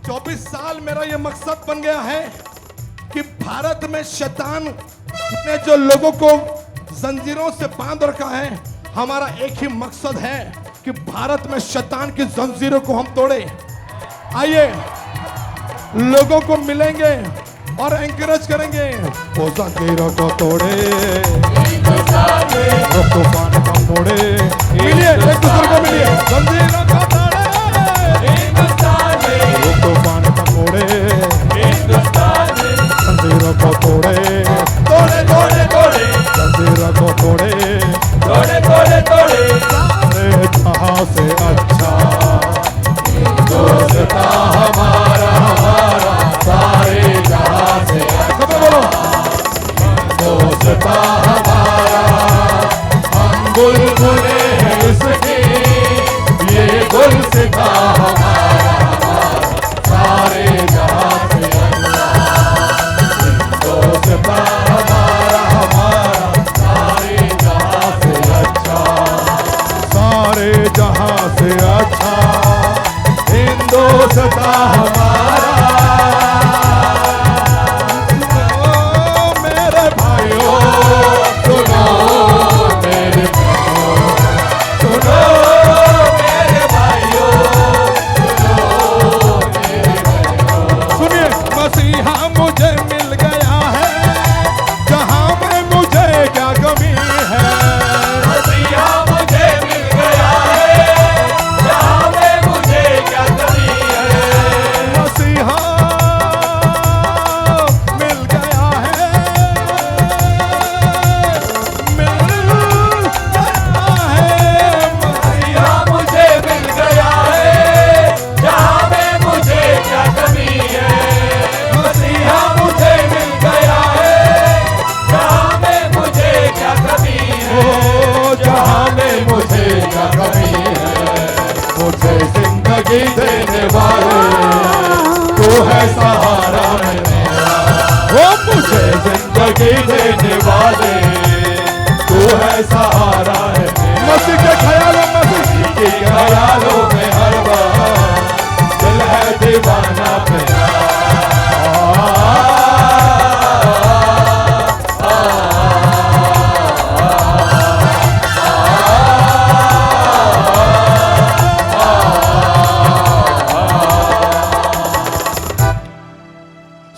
24 साल मेरा ये मकसद बन गया है कि भारत में शैतान ने जो लोगों को जंजीरों से बांध रखा है, हमारा एक ही मकसद है कि भारत में शैतान की जंजीरों को हम तोड़े। आइए लोगों को मिलेंगे और एंकरेज करेंगे, वो जंजीरों को तोड़े, तूफान को तोड़े। मिलिए, एक दूसरे को मिलिए, जंजीरों को तोड़े, तूफान को तोड़े, जंजीरों को तोड़े, तोड़े तोड़े तोड़े, जंजीरों को तोड़े, तोड़े तोड़े तोड़े। सारे जहां से अच्छा दोस्ता हमारा, हमारा सारे जहां से अच्छा बोलो दोस्ता हमारा। हम बुलबुले हैं इसके, ये गुलसिता हमारा, सारे जहां से दोस्ता हमारा, हमारा सारे जहां से अच्छा, सारे जहां से अच्छा हिंदुस्तां हमारा। मेरे भाइयों सुनो, मेरे भाइयों सुनो, मेरे भाइयों सुनो, मेरे भाइयों सुनिए। मसीहा मुझे मिल गया है, जहां में मुझे क्या कमी है। मसीहा मुझे मिल गया है, जहां में मुझे क्या कमी है। मसीहा मिल गया है, मिल गया है। मसीहा मुझे मिल गया है, जहां में मुझे क्या कमी है। मसीहा मुझे मिल गया है, जहां में मुझे क्या कमी है। ओ जहां में मुझे क्या कमी है। मुझे जिंदगी देने वाले तू है सहारा मेरा, वो मुझे जिंदगी देने वाले तू है सहारा है। मसीह के ख्यालों, मसीह के ख्यालों में हर बार दिल है दीवाना तेरा।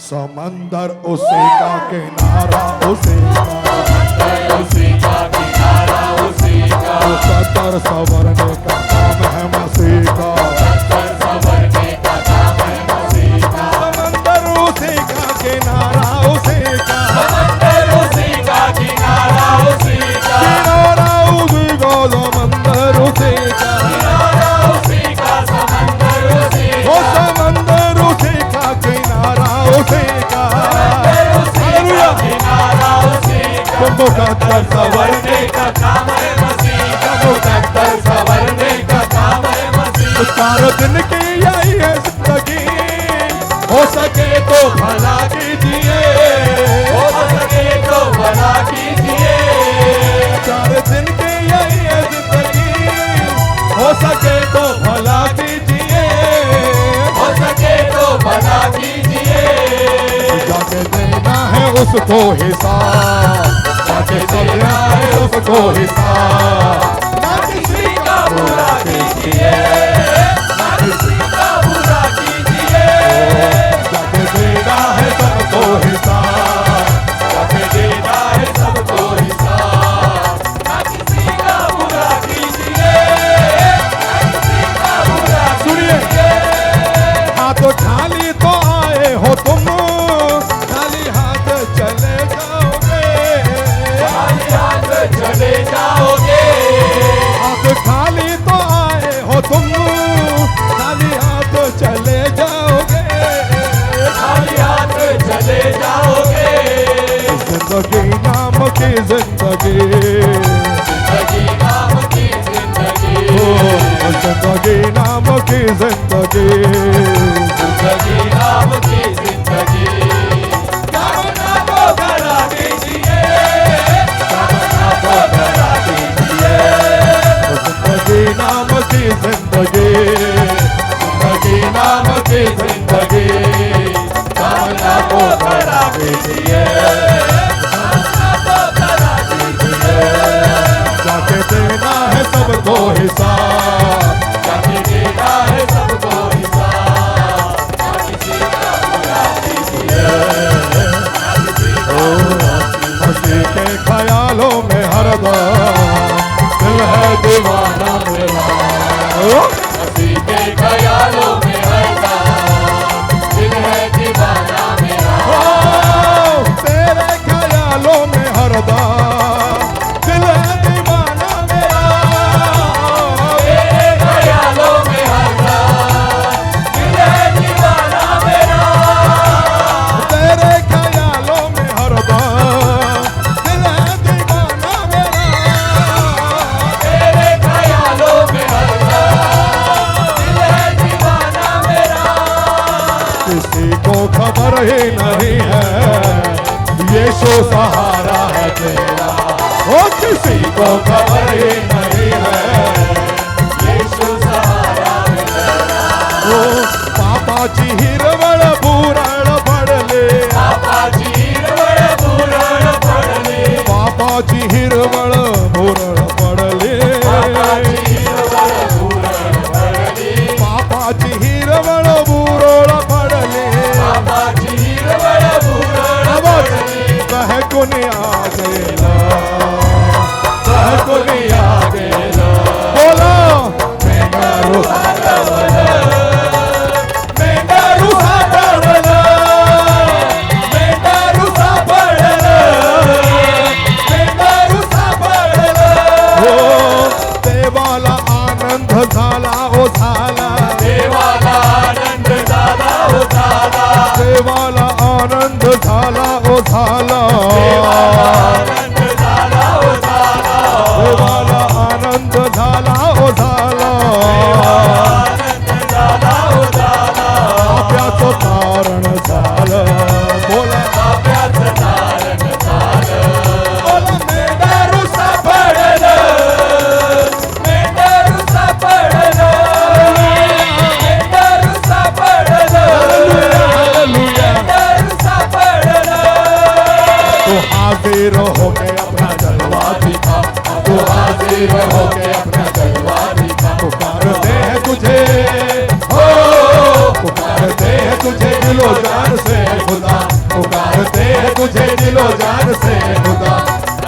समंदर उसी का किनारा, उसी का किनारा, उसी का सत्तर संवरने का काम है मसीह का, सत्तर संवरने का काम है मसीह का। समंदर उसी का किनारा, उसी का समंदर उसी का किनारा, उसी का किनारा, उसी का समंदर, उसी का किनारा, उसी का समंदर, उसी वो समंदर उसी का किनारा, उसी का हालेलुया किनारा, उसी का मुकद्दर संवरने का काम है मसीह का, मुकद्दर संवरने का काम है मसीह। चारों दिन की यही है जिंदगी, हो सके तो भला कीजिए, हो सके तो भला कीजिए। चारों दिन की यही है जिंदगी, हो सके तो भला कीजिए, हो सके तो भला कीजिए। जाके देना है उसको हिसाब, जाके देना है उसको हिसाब। ना किसी का बुरा कीजिए, ना किसी का बुरा कीजिए। जाके देना है सबको हिसाब, जाके देना है सबको हिसाब। ना किसी का बुरा कीजिए, ना किसी का बुरा कीजिए। हाथों खाली तो आए हो तुम, खाली हाथ चले जाओगे, खाली हाथ चले जाओगे। हाथ खाली तो आए हो तुम, खाली हाथ चले जाओगे, खाली हाथ चले जाओगे। जिंदगी नाम की जिंदगी, जिंदगी नाम की जिंदगी, जिंदगी नाम की जिंदगी, जिंदगी किसी को खबर ही नहीं है यीशु सहारा है तेरा। ओ किसी को खबर ही नहीं है यीशु सहारा है तेरा। ओ पापाची हिरवळ बुरळ पडले, पापाची हिरवळ बुरळ पडली, पापाची हिरवळ बुरळ पडले, पापाची हिरवळ बुरळ पडली, पापाची हिरवळ बुरळ पडले, पापाची हिरवळ बुरळ पडली। कह कोणी आ गेला, कह कोणी आ गेला, बोला मेंढरू सापडलं, मेंढरू सापडलं, मेंढरू सापडलं, मेंढरू सापडलं। हो देवाला आनंद झाला ओ झाला, देवाला आनंद झाला हो झाला, देवाला आनंद झाला ओ झाला, देवाला आनंद झाला हो झाला, देवाला आनंद झाला ओ झाला, आनंद झाला हो झाला। पाप्याचं तारण झालं, बोला पाप्याचं तारण झालं, बोला मेंढरू सापडलं, मेंढरू सापडलं, मेंढरू सापडलं, हालेलुया, मेंढरू सापडलं। तो हाजिर होके अपना जलवा दिखा, तो हाजिर होके अपना जलवा दिखा, पुकारते हैं तुझे, हो पुकारते हैं तुझे दिलो जान से खुदा, पुकारते हैं तुझे दिलो जान से खुदा।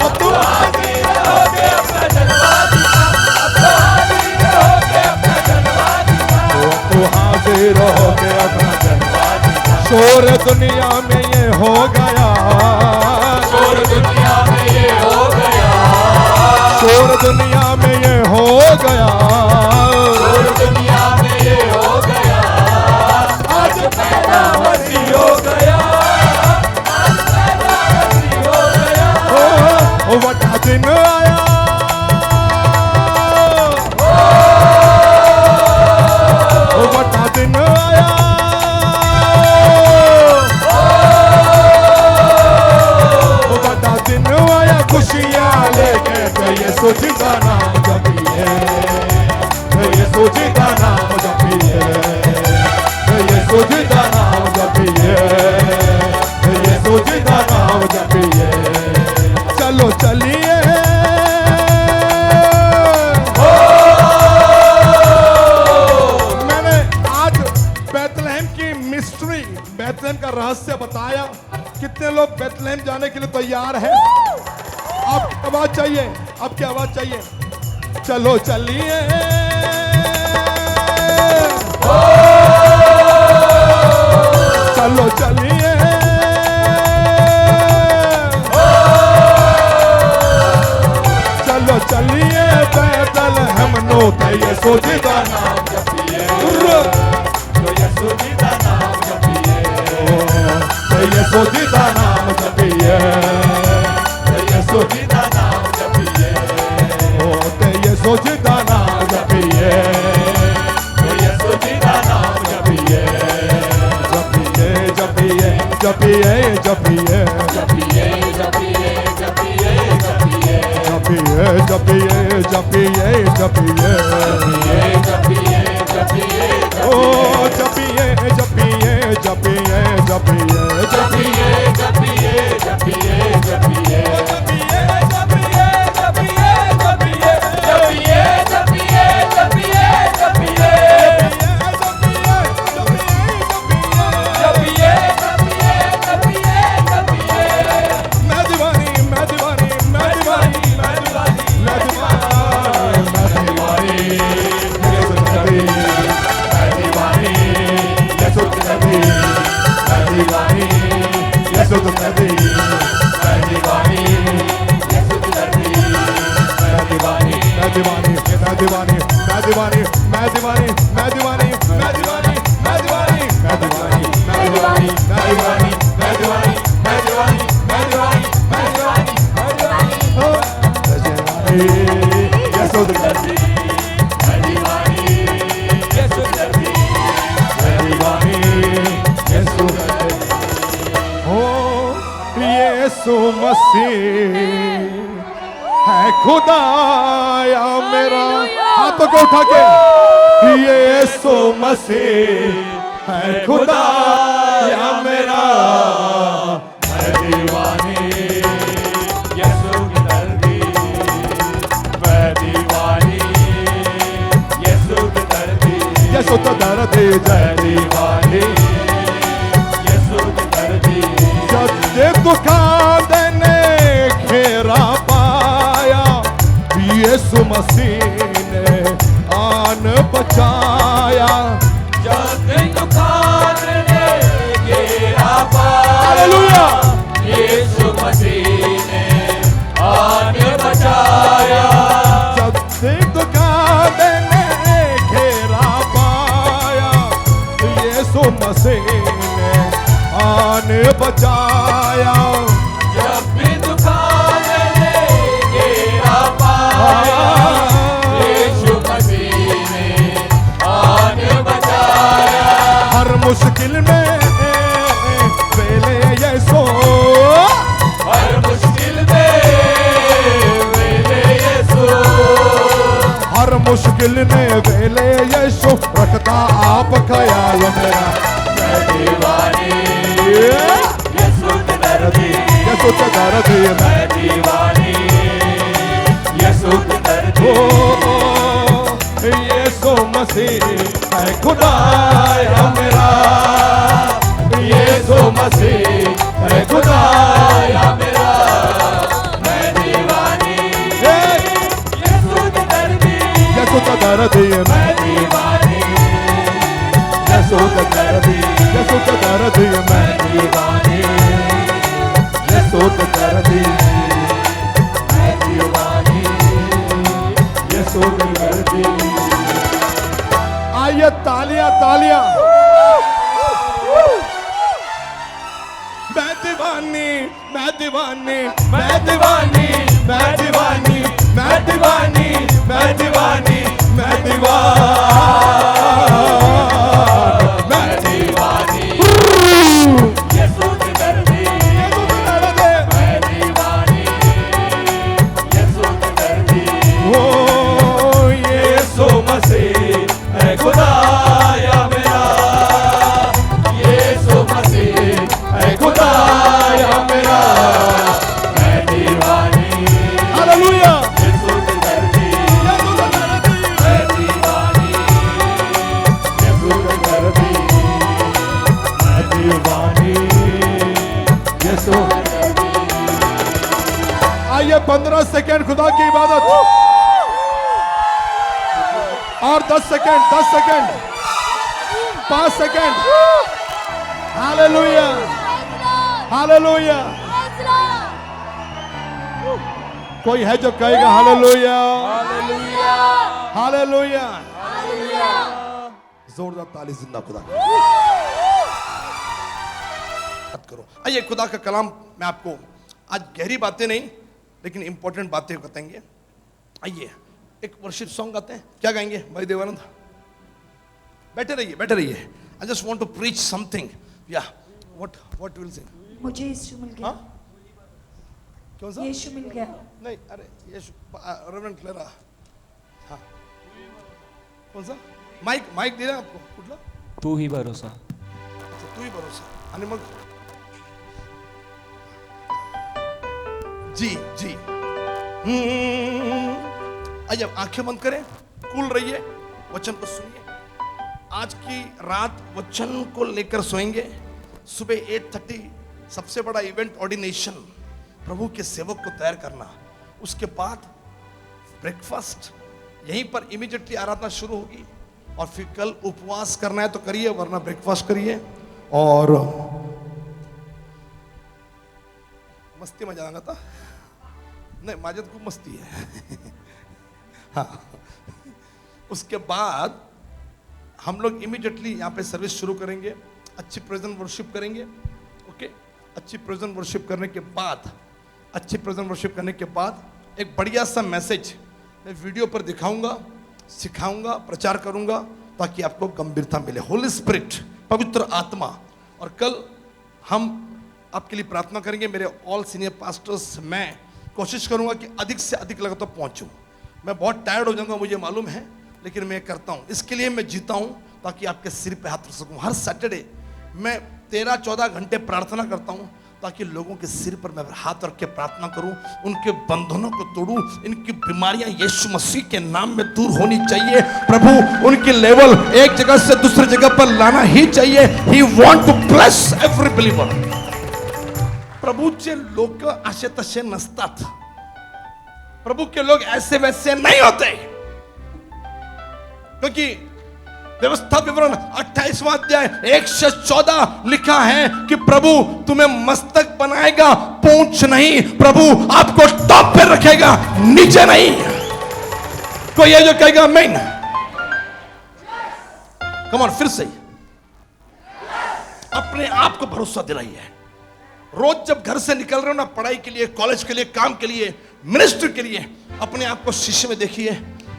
अब तू हाजिर होके अपना जलवा दिखा, तो हाजिर होके अपना जलवा दिखा, तू हाजिर होके अपना जलवा दिखा। शोर दुनिया में ये हो गया, शोर दुनिया में ये हो गया, शोर दुनिया में ये हो गया, शोर दुनिया में ये हो गया। आज पैदा मसीह हो गया, आज पैदा मसीह हो गया। ओ वटा दिन आया, ओ वटा दिन आया, ओ वटा दिन आया, खुशियाँ लेके तो ये सोचता नाम जपिए, तो ये सोचता नाम जपिए, तो ये सोचता नाम जपिए, तो ये सोचता नाम जपिए। चलो चलिए, मैंने आज बैतलहम की मिस्ट्री, बैतलहम का रहस्य बताया। कितने लोग बैतलहम जाने के लिए तैयार हैं? आपकी आवाज चाहिए, आपकी आवाज चाहिए। चलो चलिए, चलो चलिए, चलो चलिए बैतलहम नो ते ये सोचता नाम जपिए, जपिए, तो यीशु जी का नाम जपिए, ते ये सोचता नाम जपिए, तो यीशु जी का नाम जपिए, ते ये सोचता नाम जपिए, तो यीशु जी का नाम जपिए, जपिए जपिए जपिए जपिए जपिए, जपिए, जपिए, जपिए, जपिए जपिए जपिए जपिए जपिए, जपिए, ओ जपिए जपिए जपिए जपिए जपिए, जपिए, जपिए, जपिए, जपिए, जपिए, जपिए, जपिए, जपिए, जपिए, जपिए, जपिए, जपिए, जपिए। मैं दीवानी मैं दीवानी मैं दीवानी मैं दीवानी मैं दीवानी मैं दीवानी मैं दीवानी, यीशु मसीह है खुदाया मेरा। हाथों को उठा के यीशु मसीह है खुदाया मेरा। मैं दीवानी यीशु की दर्दी, मैं दीवानी यीशु की दर्दी, यीशु तो दर्दी मैं जय दीवानी यीशु की दर्दी। जब दुकान देने घेरा पाया यीशु मसीह ने आन बचाया। जब दुकान ने घेरा पाया, हालेलुया, यीशु मसीह ने आन बचाया। जब दुकान देने घेरा पाया यीशु मसीह ने आन बचाया। जब भी दुकान ने घेरा पाया, यीशु मसीह ने आन बचाया। हर मुश्किल में पहले यीशु, हर मुश्किल में मेरे यीशु, हर मुश्किल में पहले यीशु रखता आप ख्याल मेरा। मैं दीवानी यीशु की दर्दी, यीशु तो दर्दी है मैं दीवानी यीशु की दर्दी। ओ यीशु मसीह है खुदाया मेरा। यीशु मसीह है खुदाया मेरा। मैं दीवानी यीशु की दर्दी, यीशु तो दर्दी है मैं दीवानी यीशु तो दर्दी, यीशु तो दर्दी है मैं दीवानी यीशु तो दर्दी, मैं दीवानी यीशु तो दर्दी। आइए तालियां तालियां। मैं दीवानी, मैं दीवानी, मैं दीवानी, मैं दीवानी, मैं दीवानी, मैं दीवानी, मैं दीवानी, मैं दीवानी यीशु की दर्दी, मैं दीवानी यीशु की दर्दी। ओ यीशु मसीह है खुदाया मेरा, यीशु मसीह है खुदाया मेरा। मैं दीवानी हालेलुया, यीशु की दर्दी, यीशु तो दर्दी, मैं दीवानी यीशु की दर्दी, मैं दीवानी यीशु की दर्दी। आइए 15 सेकंड खुदा की इबादत और 10 second, 10 second, 5 second. Hallelujah, hallelujah. कोई है जो कहेगा हालेलुया, हालेलुया। जोरदार ताली जिंदा खुदा की। बात करो। आइए खुदा का कलाम मैं आपको आज गहरी बातें नहीं लेकिन इंपॉर्टेंट बातें बताएंगे। आइए एक वर्शिप सॉन्ग गाते हैं। क्या गाएंगे भाई देवानंद? बैठे रहिए, बैठे रहिए। I just want to preach something. या व्हाट विल सिंग? मुझे यीशु मिल गया, हाँ कौन सा? यीशु मिल गया। नहीं, अरे यीशु रेवरेंड क्लेरा। हाँ कौन सा? माइक दिला आपको कुठला? तू ही भरोसा. अच्छा, तू ही भरोसा. आणि मग जी जी आइए आंखें बंद करें, कूल रहिए, वचन को सुनिए। आज की रात वचन को लेकर सोएंगे। सुबह 8:30 सबसे बड़ा इवेंट ऑर्डिनेशन, प्रभु के सेवक को तैयार करना। उसके बाद ब्रेकफास्ट, यहीं पर इमीडिएटली आराधना शुरू होगी। और फिर कल उपवास करना है तो करिए, वरना ब्रेकफास्ट करिए। और मस्ती मजा आएगा था नहीं, माझ्यात खूप मस्ती है। हाँ, उसके बाद हम लोग इमीडिएटली यहाँ पे सर्विस शुरू करेंगे। अच्छी प्रेजेंट वर्शिप करेंगे। ओके, अच्छी प्रेजेंट वर्शिप करने के बाद एक बढ़िया सा मैसेज मैं वीडियो पर दिखाऊंगा, सिखाऊंगा, प्रचार करूंगा, ताकि आपको गंभीरता मिले। होली स्पिरिट, पवित्र आत्मा। और कल हम आपके लिए प्रार्थना करेंगे। मेरे ऑल सीनियर पास्टर्स, मैं कोशिश करूंगा कि अधिक से अधिक लोगों तक पहुंचूं। मैं बहुत टायर्ड हो जाऊंगा, मुझे मालूम है, लेकिन मैं करता हूं। इसके लिए मैं जीता हूं ताकि आपके सिर पे हाथ रख सकूं। हर सैटरडे मैं 13-14 घंटे प्रार्थना करता हूं ताकि लोगों के सिर पर मैं हाथ रख के प्रार्थना करूं, उनके बंधनों को तोड़ूं। इनकी बीमारियां यीशु मसीह के नाम में दूर होनी चाहिए। प्रभु उनकी लेवल एक जगह से दूसरी जगह पर लाना ही चाहिए। He want to bless every believer. प्रभूचे लोक असे तसे नसतात। प्रभु के लोग ऐसे वैसे नहीं होते, क्योंकि व्यवस्था विवरण 28वां अध्याय 114 लिखा है कि प्रभु तुम्हें मस्तक बनाएगा, पूंछ नहीं। प्रभु आपको टॉप पे रखेगा, नीचे नहीं। कोई ये जो कहेगा आमीन। कम ऑन, फिर से अपने आप को भरोसा दिलाइए। रोज जब घर से निकल रहे हो ना, पढ़ाई के लिए, कॉलेज के लिए, काम के लिए, मिनिस्ट्री के लिए, अपने आप को शीशे में देखिए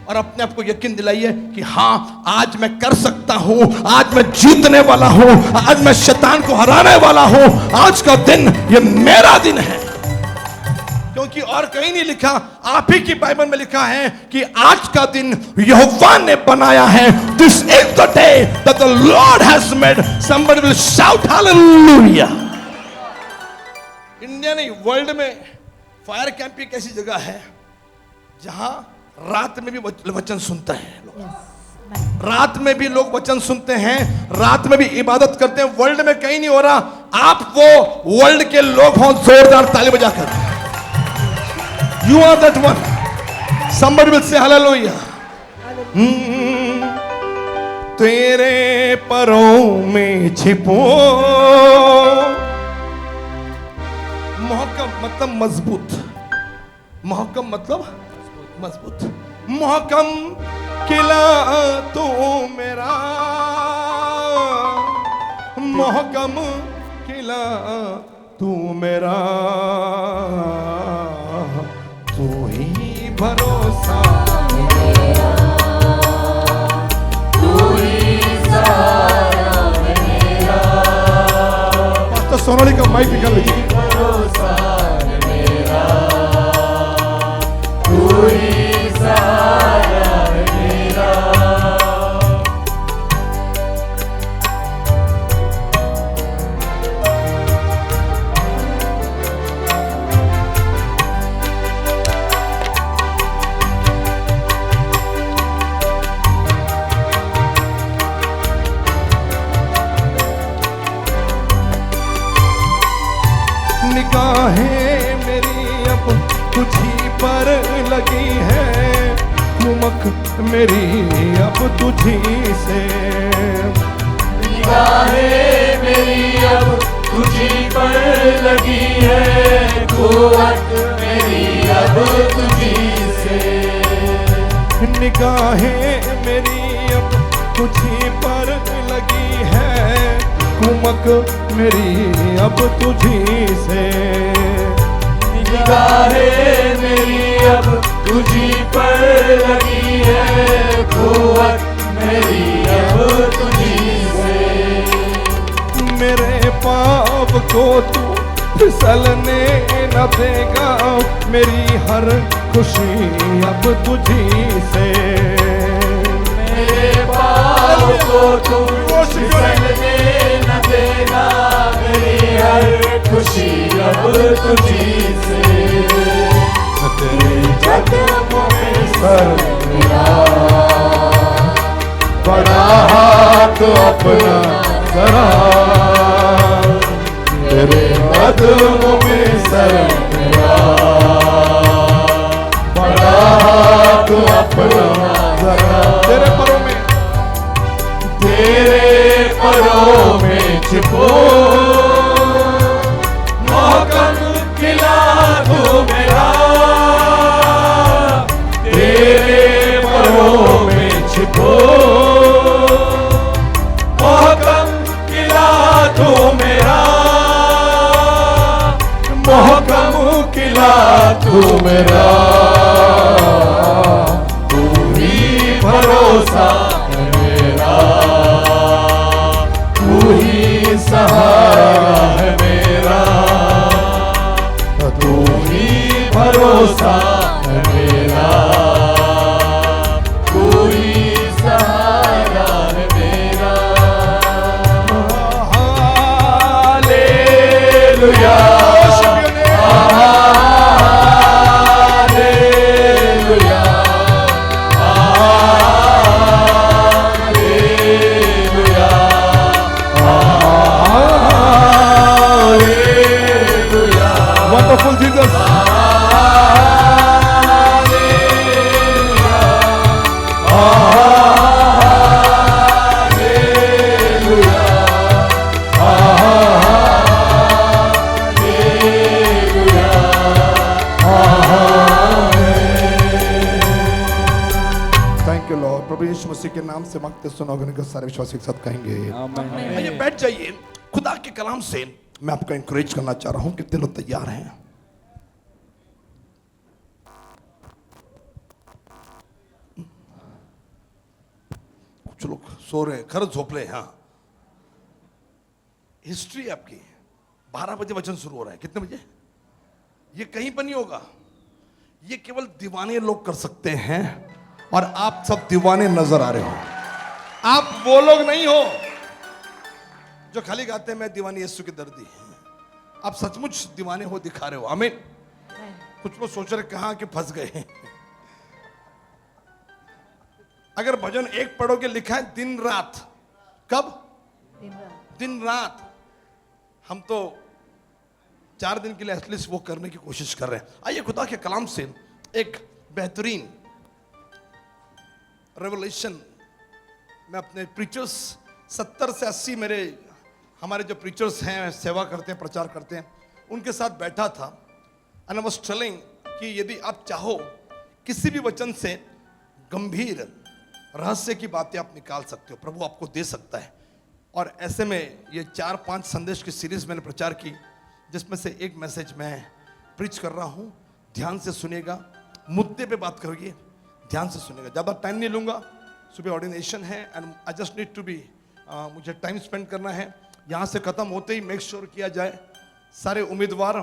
और अपने आप को यकीन दिलाइए कि हाँ, आज मैं कर सकता हूं, आज मैं जीतने वाला हूं, आज मैं शैतान को हराने वाला हूं। आज का दिन ये मेरा दिन है, क्योंकि और कहीं नहीं लिखा, आप ही की बाइबल में लिखा है कि आज का दिन यहोवा ने बनाया है। This is the day that the Lord has made. Somebody will shout hallelujah. India नहीं, वर्ल्ड में फायर कैंप एक ऐसी जगह है जहां रात में भी वचन सुनते हैं लोग। रात में भी लोग वचन सुनते हैं, रात में भी इबादत करते हैं। वर्ल्ड में कहीं नहीं हो रहा। आप वो वर्ल्ड के लोग हो, जोरदार ताली बजाकर। You are that one. Somebody will say hallelujah. तेरे परों में छिपो। मोहकम मतलब मजबूत। मोहकम मतलब मजबूत। मोहकम किला तू मेरा, मोहकम किला तू मेरा, तू ही भरोसा मेरा, तू ही सहारा मेरा। पास्टर सोनाली का माइक निकाल लीजिए। भरोसा मेरा, तू ही सहारा मेरा। निगाहें मेरी अब तुझी पर लगी है, ठुमक मेरी अब तुझी से। निगाहें मेरी अब तुझी पर लगी है, ठुमक मेरी अब तुझी से। निगाहें मेरी अब तुझी पर लगी है, ठुमक मेरी अब तुझी से। निगाहें मेरी अब तुझी पर लगी है, ठुमक मेरी अब तुझी से। मेरे पाप को तू फिसलने न देगा, मेरी हर खुशी अब तुझी से। मेरे पाप को तू फिसलने न देना, मेरी हर खुशी अब तुझी से। तेरे कदमों में सर मेरा, बड़ा हाथ अपना जरा, तेरे कदमों में सर मेरा, बड़ा हाथ अपना जरा। तेरे परों में, तेरे परों में छिपो। मोहकम किला तू मेरा, तेरे परों में छिपो। मोहकम किला तू मेरा, मोहकम किला तू मेरा, तू ही भरोसा मेरा, तू ही सहारा है मेरा। Worship your name. Wonderful Jesus. Thank you lord. प्रभु यीशु मसीह के नाम से मांगते सुनोगे का सारे विश्वासी के साथ कहेंगे आइए बैठ जाइए। खुदा के कलाम से मैं आपको इंकरेज करना चाह रहा हूं। कितने लोग तैयार हैं? कुछ लोग सो रहे हैं, खरच झोपले। हाँ, हिस्ट्री आपकी 12 बजे वचन शुरू हो रहा है। कितने बजे? ये कहीं पर नहीं होगा। ये केवल दीवाने लोग कर सकते हैं और आप सब दीवाने नजर आ रहे हो। आप वो लोग नहीं हो जो खाली गाते हैं मैं दीवानी यीशु की दर्दी। आप सचमुच दीवाने हो, दिखा रहे हो। आमीन। कुछ लोग सोच रहे कहां कि फंस गए। अगर भजन 1 पढ़ोगे, लिखा है दिन रात। कब? दिन रात। हम तो 4 दिन के लिए एटलीस्ट वो करने की कोशिश कर रहे हैं। आइए खुदा के कलाम से एक बेहतरीन रेवलेशन मैं अपने प्रीचर्स 70 से 80 हमारे जो प्रीचर्स हैं, सेवा करते हैं, प्रचार करते हैं, उनके साथ बैठा था। एंड आई वाज टेलिंग कि यदि आप चाहो किसी भी वचन से गंभीर रहस्य की बातें आप निकाल सकते हो, प्रभु आपको दे सकता है। और ऐसे में ये 4-5 संदेश की सीरीज मैंने प्रचार की, जिसमें से एक मैसेज मैं प्रीच कर रहा हूँ। ध्यान से सुनिएगा, मुद्दे पे बात करोगे, ध्यान से सुनिएगा। ज़्यादा टाइम नहीं लूँगा। सुबह ऑर्डिनेशन है and I just need to be, मुझे टाइम स्पेंड करना है। यहाँ से ख़त्म होते ही मेक श्योर किया जाए सारे उम्मीदवार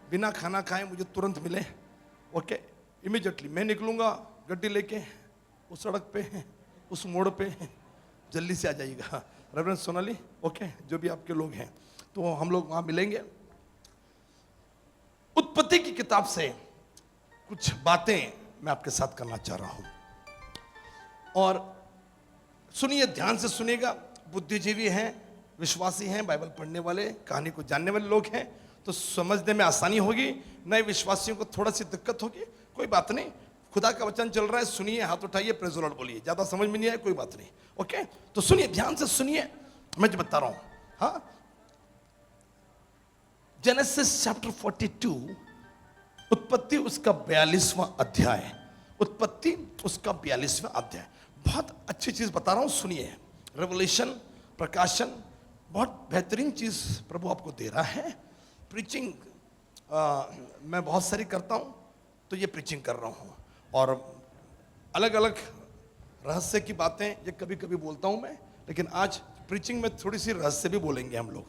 बिना खाना खाए मुझे तुरंत मिले। ओके, इमीडिएटली मैं निकलूँगा गड्डी लेके, उस सड़क पे, उस मोड़ पे, जल्दी से आ जाइएगा। रेवरेंड सोनाली, ओके, जो भी आपके लोग हैं, तो हम लोग वहाँ मिलेंगे। उत्पत्ति की किताब से कुछ बातें मैं आपके साथ करना चाह रहा हूँ और सुनिए, ध्यान से सुनिएगा। बुद्धिजीवी हैं, विश्वासी हैं, बाइबल पढ़ने वाले, कहानी को जानने वाले लोग हैं, तो समझने में आसानी होगी। नए विश्वासियों को थोड़ा सी दिक्कत होगी, कोई बात नहीं। खुदा का वचन चल रहा है, सुनिए, हाथ उठाइए, प्रेज़ द लॉर्ड बोलिए। ज़्यादा समझ में नहीं आए, कोई बात नहीं। ओके, तो सुनिए, ध्यान से सुनिए, मैं जो बता रहा हूँ। हाँ, जेनेसिस चैप्टर 42, उत्पत्ति उसका 42वां अध्याय। उत्पत्ति उसका 42वां अध्याय। बहुत अच्छी चीज बता रहा हूं, सुनिए। रेवलेशन, प्रकाशन, बहुत बेहतरीन चीज प्रभु आपको दे रहा है। प्रीचिंग मैं बहुत सारी करता हूं, तो ये प्रीचिंग कर रहा हूं। और अलग अलग रहस्य की बातें ये कभी कभी बोलता हूं मैं, लेकिन आज प्रीचिंग में थोड़ी सी रहस्य भी बोलेंगे हम लोग।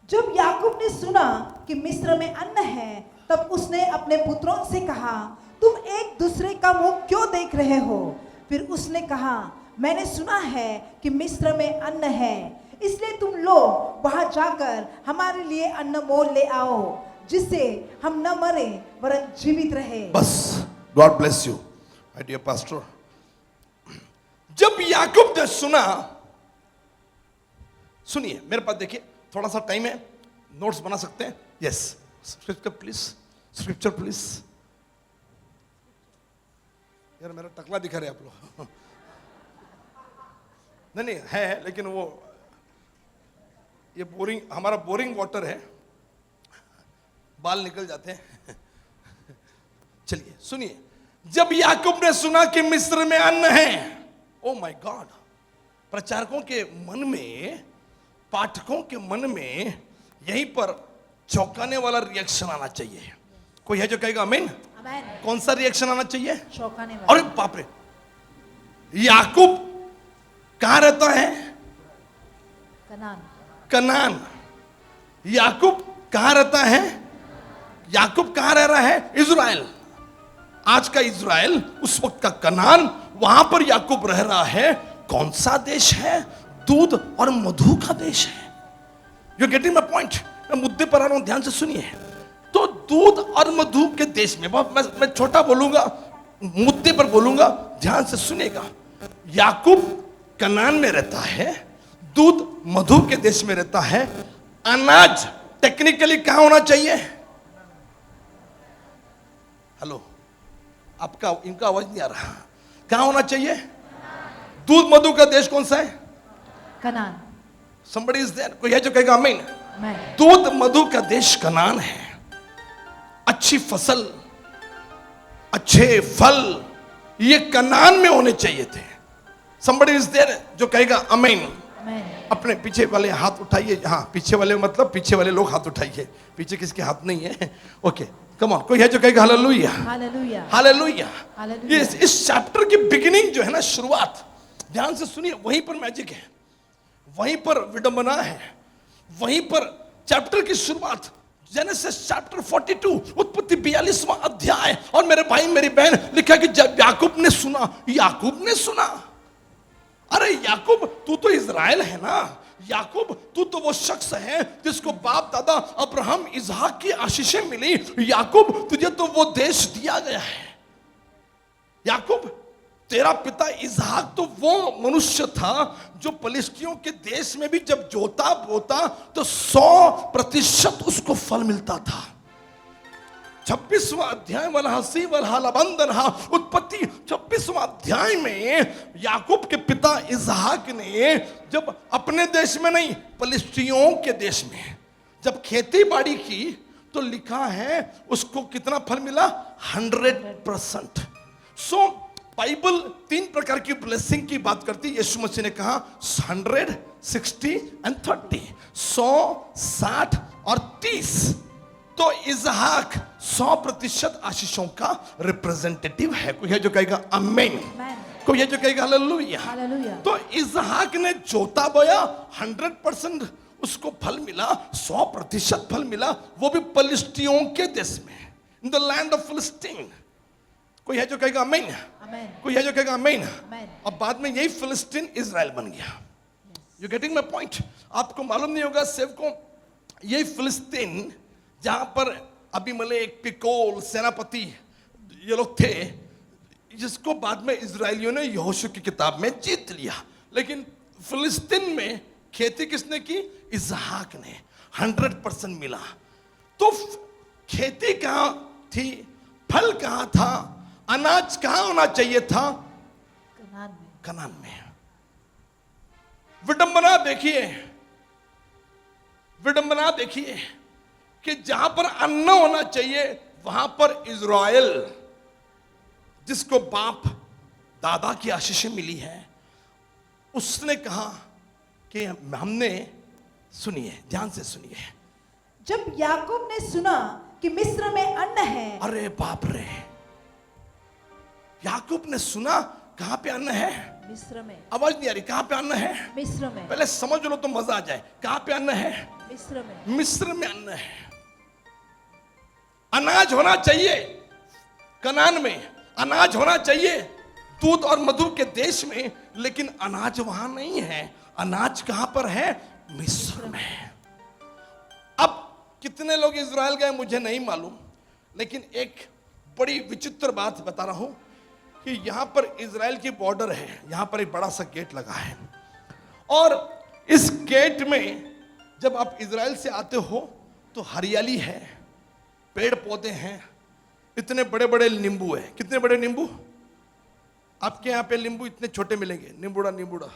जब याकूब ने सुना कि मिस्र में अन्न है, तब उसने अपने पुत्रों से कहा, तुम एक दूसरे का मुंह क्यों देख रहे हो? फिर उसने कहा, मैंने सुना है कि मिस्र में अन्न है, इसलिए तुम लोग वहां जाकर हमारे लिए अन्न मोल ले आओ, जिससे हम न मरे वरन जीवित रहे। बस, God bless you my dear pastor. जब याकूब ने सुना, सुनिए मेरे पास, देखिए थोड़ा सा टाइम है, नोट्स बना सकते हैं। Yes, scripture please, scripture please. यार मेरा टकला दिखा रहे आप लोग। नहीं है, लेकिन वो ये बोरिंग, हमारा बोरिंग वाटर है, बाल निकल जाते हैं। चलिए सुनिए। जब याकूब ने सुना कि मिस्र में अन्न है, ओ माय गॉड, प्रचारकों के मन में, पाठकों के मन में यहीं पर चौंकाने वाला रिएक्शन आना चाहिए। कोई है जो कहेगा आमीन? कौन सा रिएक्शन आना चाहिए? चौंकाने वाला। अरे बाप रे, याकूब कहां रहता है? कनान। कनान। याकूब कहां रहता है? याकूब कहां रह रहा है? इज़राइल। आज का इज़राइल, उस वक्त का कनान, वहां पर याकूब रह रहा है। कौन सा देश है? दूध और मधु का देश है। You getting my point? मैं मुद्दे पर आ रहा हूं, ध्यान से सुनिए। तो दूध और मधु के देश में, मैं छोटा बोलूंगा, मुद्दे पर बोलूंगा, ध्यान से सुनिएगा। याकूब कनान में रहता है, दूध मधु के देश में रहता है। अनाज टेक्निकली कहां होना चाहिए? हेलो, आपका इनका आवाज नहीं आ रहा। कहां होना चाहिए? दूध मधु का देश कौन सा है? कनान। Somebody is there? कोई है जो कहेगा आमीन? मैं दूध मधु का देश कनान है। अच्छी फसल, अच्छे फल ये कनान में होने चाहिए थे। Somebody is there जो कहेगा आमीन? मैं अपने पीछे वाले हाथ उठाइए। हाँ, पीछे वाले मतलब पीछे वाले लोग हाथ उठाइए। पीछे किसके हाथ नहीं है? Okay, come on. कोई है जो कहेगा हालेलुया? हालेलुया। हालेलुया। हालेलुया। ये इस चैप्टर की बिगिनिंग जो है ना, शुरुआत, ध्यान से सुनिए, वहीं पर मैजिक है, वहीं पर विडंबना है, वहीं पर चैप्टर की शुरुआत। जेनेसिस चैप्टर 42, उत्पत्ति 42वां अध्याय। और मेरे भाई मेरी बहन, लिखा कि जब याकूब ने सुना, याकूब ने सुना। अरे याकूब, तू तो इज़राइल है ना। याकूब, तू तो वो शख्स है जिसको बाप दादा अब्राहम इसहाक की आशीषें मिली। याकूब, तुझे तो वो देश दिया गया है। याकूब, तेरा पिता इसहाक तो वो मनुष्य था जो फलिस्तियों के देश में भी जब जोता बोता तो 100% उसको फल मिलता था। 26वां अध्याय वाला हसी वाला लबंदन, उत्पत्ति 26वां अध्याय में याकूब के पिता इसहाक ने जब अपने देश में नहीं, फलिस्तियों के देश में जब खेती बाड़ी की तो लिखा है उसको कितना फल मिला? 100%। सो बाइबल 3 प्रकार की ब्लेसिंग की बात करती है। यीशु मसीह ने कहा 100, 60 एंड 30, 100, 60 और 30। तो इसहाक 100% आशीषों का रिप्रेजेंटेटिव है। कोई है जो कहेगा आमीन? कोई है जो कहेगा हालेलुया? हालेलुया। तो इसहाक ने जोता बोया, 100% उसको फल मिला, 100% फल मिला, वो भी फलिस्तियों के देश में, इन द लैंड ऑफ फिलिस्तीन। कोई है जो कहेगा आमीन? कोई है जो कहेगा आमीन? अब बाद में यही फिलिस्तीन इजराइल बन गया। You getting my point? आपको मालूम नहीं होगा सेव को, यही फिलिस्तीन जहां पर अबीमेलेक, पिकोल, सेनापति ये लोग थे, जिसको बाद में इजराइलियों ने यहोशू की किताब में जीत लिया। लेकिन फिलिस्तीन में खेती किसने की? इसहाक ने। 100% मिला। तो खेती कहां थी? फल कहां था? अनाज कहां होना चाहिए था? कनान में। कनान में। विडंबना देखिए, विडंबना देखिए कि जहां पर अन्न होना चाहिए वहां पर इज़राइल, जिसको बाप दादा की आशीषें मिली है, उसने कहा कि हमने, सुनिए, ध्यान से सुनिए। जब याकूब ने सुना कि मिस्र में अन्न है। अरे बाप रे, याकूब ने सुना कहां पे अन्न है? मिस्र में। आवाज नहीं आ रही? कहां पे अन्न है? मिस्र में। पहले समझ लो तो मजा आ जाए। कहां पे अन्न है? मिस्र में। मिस्र में अन्न है। अनाज होना चाहिए कनान में, अनाज होना चाहिए दूध और मधु के देश में, लेकिन अनाज वहां नहीं है। अनाज कहां पर है? मिस्र में। अब कितने लोग इज़राइल गए मुझे नहीं मालूम, लेकिन एक बड़ी विचित्र बात बता रहा हूं कि यहां पर इज़राइल की बॉर्डर है, यहां पर एक बड़ा सा गेट लगा है, और इस गेट में जब आप इज़राइल से आते हो तो हरियाली है, पेड़ पौधे हैं, इतने बड़े बड़े नींबू है। कितने बड़े नींबू? आपके यहां पे नींबू इतने छोटे मिलेंगे, नींबूड़ा नींबूड़ा,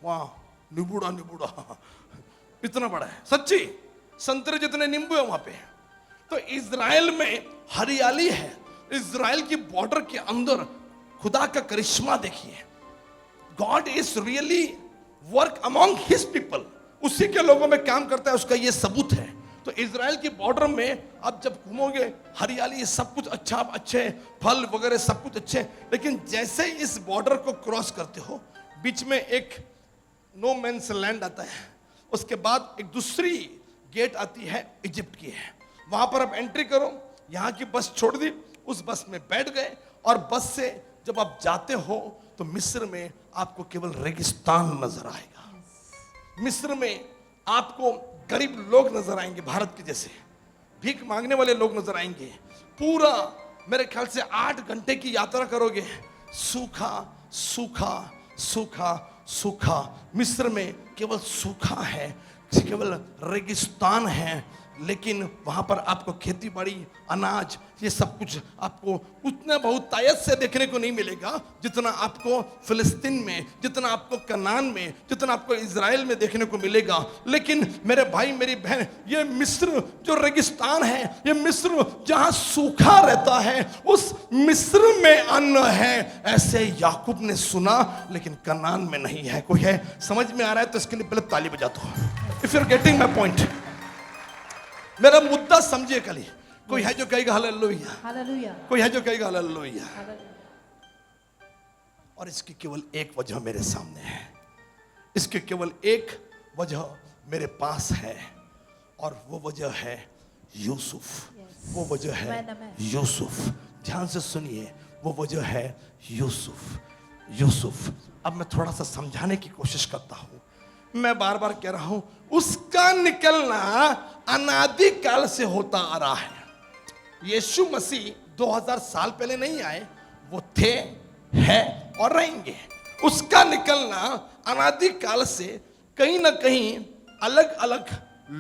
वाह, नींबूड़ा नींबूड़ा, इतना बड़ा है, सच्ची संतरे जितने नींबू है वहां पे। तो इज़राइल में हरियाली है। इज़राइल की बॉर्डर के अंदर खुदा का करिश्मा देखिए। God is really work among his people, उसी के लोगों में काम करता है, उसका ये सबूत है। तो इज़राइल की बॉर्डर में आप जब घूमोगे, हरियाली, सब कुछ अच्छा, अच्छे फल वगैरह सब कुछ अच्छे, लेकिन जैसे इस बॉर्डर को क्रॉस करते हो, बीच में एक नो मैंस लैंड आता है, उसके बाद एक दूसरी गेट आती है, इजिप्ट की है। वहां पर आप एंट्री करो, यहाँ की बस छोड़ दी, उस बस में बैठ गए और बस से जब आप जाते हो तो मिस्र में आपको केवल रेगिस्तान नजर आएगा। मिस्र में आपको गरीब लोग नजर आएंगे, भारत के जैसे भीख मांगने वाले लोग नजर आएंगे। पूरा मेरे ख्याल से 8 घंटे की यात्रा करोगे, सूखा सूखा सूखा सूखा। मिस्र में केवल सूखा है, केवल रेगिस्तान है, लेकिन वहां पर आपको खेती बाड़ी, अनाज, ये सब कुछ आपको उतना बहुत तायत से देखने को नहीं मिलेगा जितना आपको फिलिस्तीन में, जितना आपको कनान में, जितना आपको इजराइल में देखने को मिलेगा। लेकिन मेरे भाई मेरी बहन, ये मिस्र जो रेगिस्तान है, ये मिस्र जहां सूखा रहता है, उस मिस्र में अन्न है, ऐसे याकूब ने सुना, लेकिन कनान में नहीं है। कोई है समझ में आ रहा है तो इसके लिए पहले ताली बजा दो। If you are getting my point, मेरा मुद्दा समझिए कली। कोई है जो कहेगा हालेलुया, हालेलुया, कोई है जो कहेगा हालेलुया। हालेलुया। और इसकी केवल एक वजह मेरे सामने है, इसकी केवल एक वजह मेरे पास है, और वो वजह है यूसुफ। वो वजह है यूसुफ। ध्यान से सुनिए, वो वजह है यूसुफ। यूसुफ, अब मैं थोड़ा सा समझाने की कोशिश करता हूं। मैं बार बार कह रहा हूं, उसका निकलना अनादि काल से होता आ रहा है। यीशु मसीह 2000 साल पहले नहीं आए, वो थे, हैं और रहेंगे। उसका निकलना अनादि काल से कहीं ना कहीं अलग अलग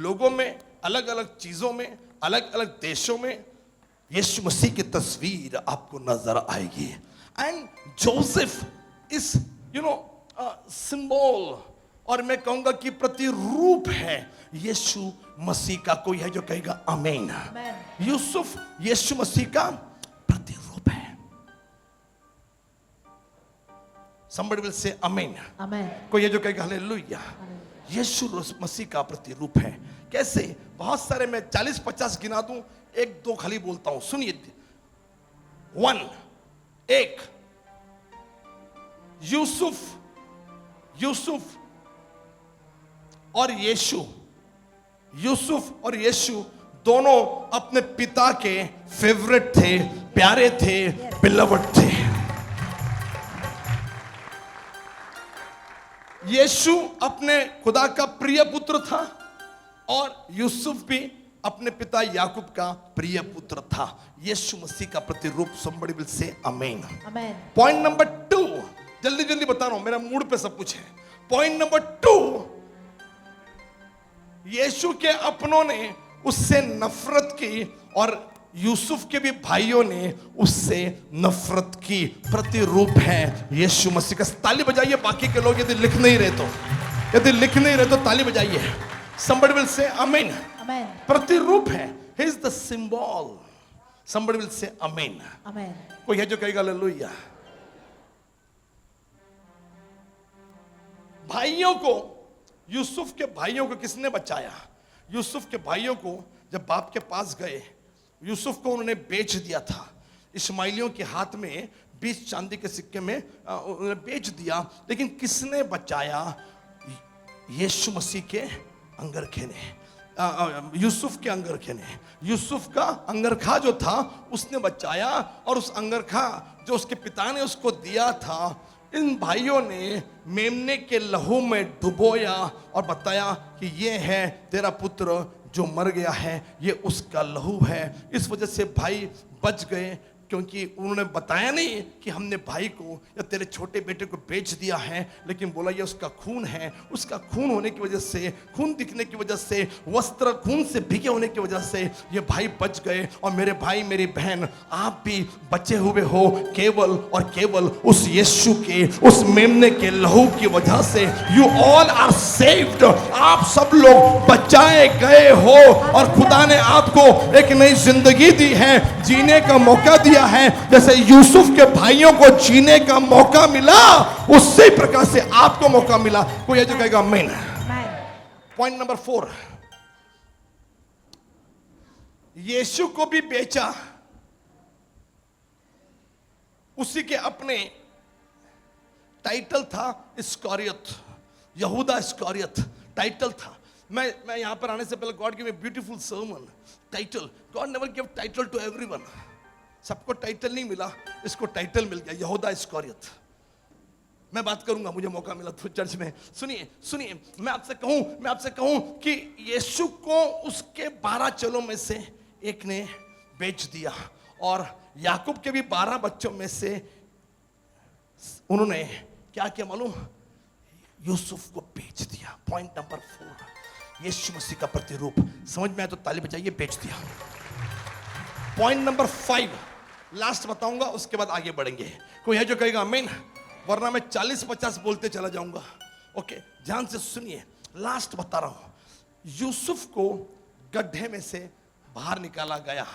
लोगों में, अलग अलग चीजों में, अलग अलग देशों में यीशु मसीह की तस्वीर आपको नजर आएगी। एंड जोसेफ इस सिंबल, और मैं कहूंगा कि प्रतिरूप है यीशु मसीह का। कोई है जो कहेगा आमीन। यूसुफ यीशु मसीह का प्रतिरूप है। somebody will say amen। कोई है जो कहेगा हालेलुया। यीशु मसीह का प्रतिरूप है। कैसे? बहुत सारे, मैं 40-50 गिना दूं, 1-2 खाली बोलता हूं, सुनिए। 1, 1 यूसुफ और यीशु, यूसुफ और यीशु दोनों अपने पिता के फेवरेट थे, प्यारे थे, बिलवड थे। यीशु अपने खुदा का प्रिय पुत्र था, और यूसुफ भी अपने पिता याकूब का प्रिय पुत्र था। यीशु मसीह का प्रतिरूप। somebody will say amen। Point number 2, जल्दी जल्दी बता रहा हूं, मेरा मूड पे सब कुछ है। पॉइंट नंबर 2, यीशु के अपनों ने उससे नफरत की, और यूसुफ के भी भाइयों ने उससे नफरत की। प्रतिरूप है यीशु मसीह का। ताली बजाइए बाकी के लोग, यदि लिख नहीं रहे तो, यदि लिख नहीं रहे तो ताली बजाइए। somebody will say amen। प्रतिरूप है, he is the symbol। somebody will say amen। कोई है जो कहेगा हालेलुया। भाइयों को, यूसुफ के भाइयों को किसने बचाया? यूसुफ के भाइयों को जब बाप के पास गए, यूसुफ को उन्होंने बेच दिया था। इस्माइलियों के हाथ में 20 चांदी के सिक्के में उन्होंने बेच दिया। लेकिन किसने बचाया? यीशु मसीह के अंगरखे ने, यूसुफ के अंगरखे ने। यूसुफ का अंगरखा जो था उसने बचाया, और उस अंगरखा जो उसके पिता ने उसको दिया था, इन भाइयों ने मेमने के लहू में डुबोया और बताया कि ये है तेरा पुत्र जो मर गया है, ये उसका लहू है। इस वजह से भाई बच गए, क्योंकि उन्होंने बताया नहीं कि हमने भाई को या तेरे छोटे बेटे को बेच दिया है, लेकिन बोला ये उसका खून है। उसका खून होने की वजह से, खून दिखने की वजह से, वस्त्र खून से भीगे होने की वजह से ये भाई बच गए। और मेरे भाई मेरी बहन, आप भी बचे हुए हो केवल और केवल उस यीशु के, उस मेमने के लहू की वजह से। You all are saved. आप सब लोग बचाए गए हो, और खुदा ने आपको एक नई जिंदगी दी है, जीने का मौका दिया है। जैसे यूसुफ के भाइयों को जीने का मौका मिला, उसी प्रकार से आपको मौका मिला। कोई है जो कहेगा आमीन। पॉइंट नंबर 4, यीशु को भी बेचा, उसी के अपने टाइटल था इस्करियत, यहूदा इस्करियत टाइटल था। मैं यहां पर आने से पहले, God give a beautiful sermon title. God never give title to everyone. सबको टाइटल नहीं मिला, इसको टाइटल मिल गया, यहूदा इस्करियोत। मैं बात करूंगा, मुझे मौका मिला तो चर्च में। सुनिए सुनिए, मैं आपसे कहूं कि यीशु को उसके 12 चेलों में से एक ने बेच दिया, और याकूब के भी 12 बच्चों में से उन्होंने क्या किया मालूम? यूसुफ को बेच दिया। पॉइंट नंबर 4, यीशु मसीह का प्रतिरूप। समझ में आया तो ताली बजाइए, बेच दिया। पॉइंट नंबर 5 लास्ट बताऊंगा, उसके बाद आगे बढ़ेंगे। कोई है जो कहेगा आमीन? वरना मैं 40-50 बोलते चला जाऊंगा। ओके, ध्यान से सुनिए, लास्ट बता रहा हूं। यूसुफ को गड्ढे में से बाहर निकाला गया।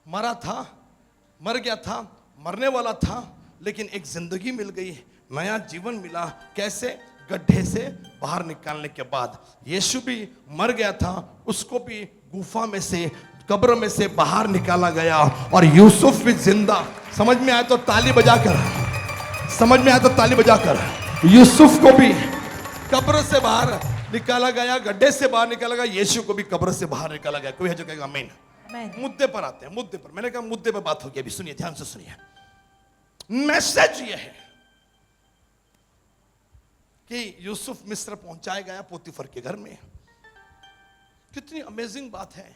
मर गया था, मरने वाला था, लेकिन एक जिंदगी मिल गई, नया जीवन मिला। कैसे? गड्ढे से बाहर निकालने के बाद। यीशु भी मर गया था, उसको भी गुफा में से, कब्र में से बाहर निकाला गया, और यूसुफ भी जिंदा। समझ में आया तो ताली बजाकर, समझ में आया तो ताली बजाकर। यूसुफ को भी कब्र से बाहर निकाला गया, गड्ढे से बाहर निकाला गया, यीशु को भी कब्र से बाहर निकाला गया। कोई है जो कहेगा आमीन? मुद्दे पर आते हैं, मुद्दे पर। मैंने कहा मुद्दे पर बात होगी अभी। सुनिए, ध्यान से सुनिए। मैसेज ये है कि यूसुफ मिस्र पहुंचाया गया पोतीफर के घर में। कितनी अमेजिंग बात है।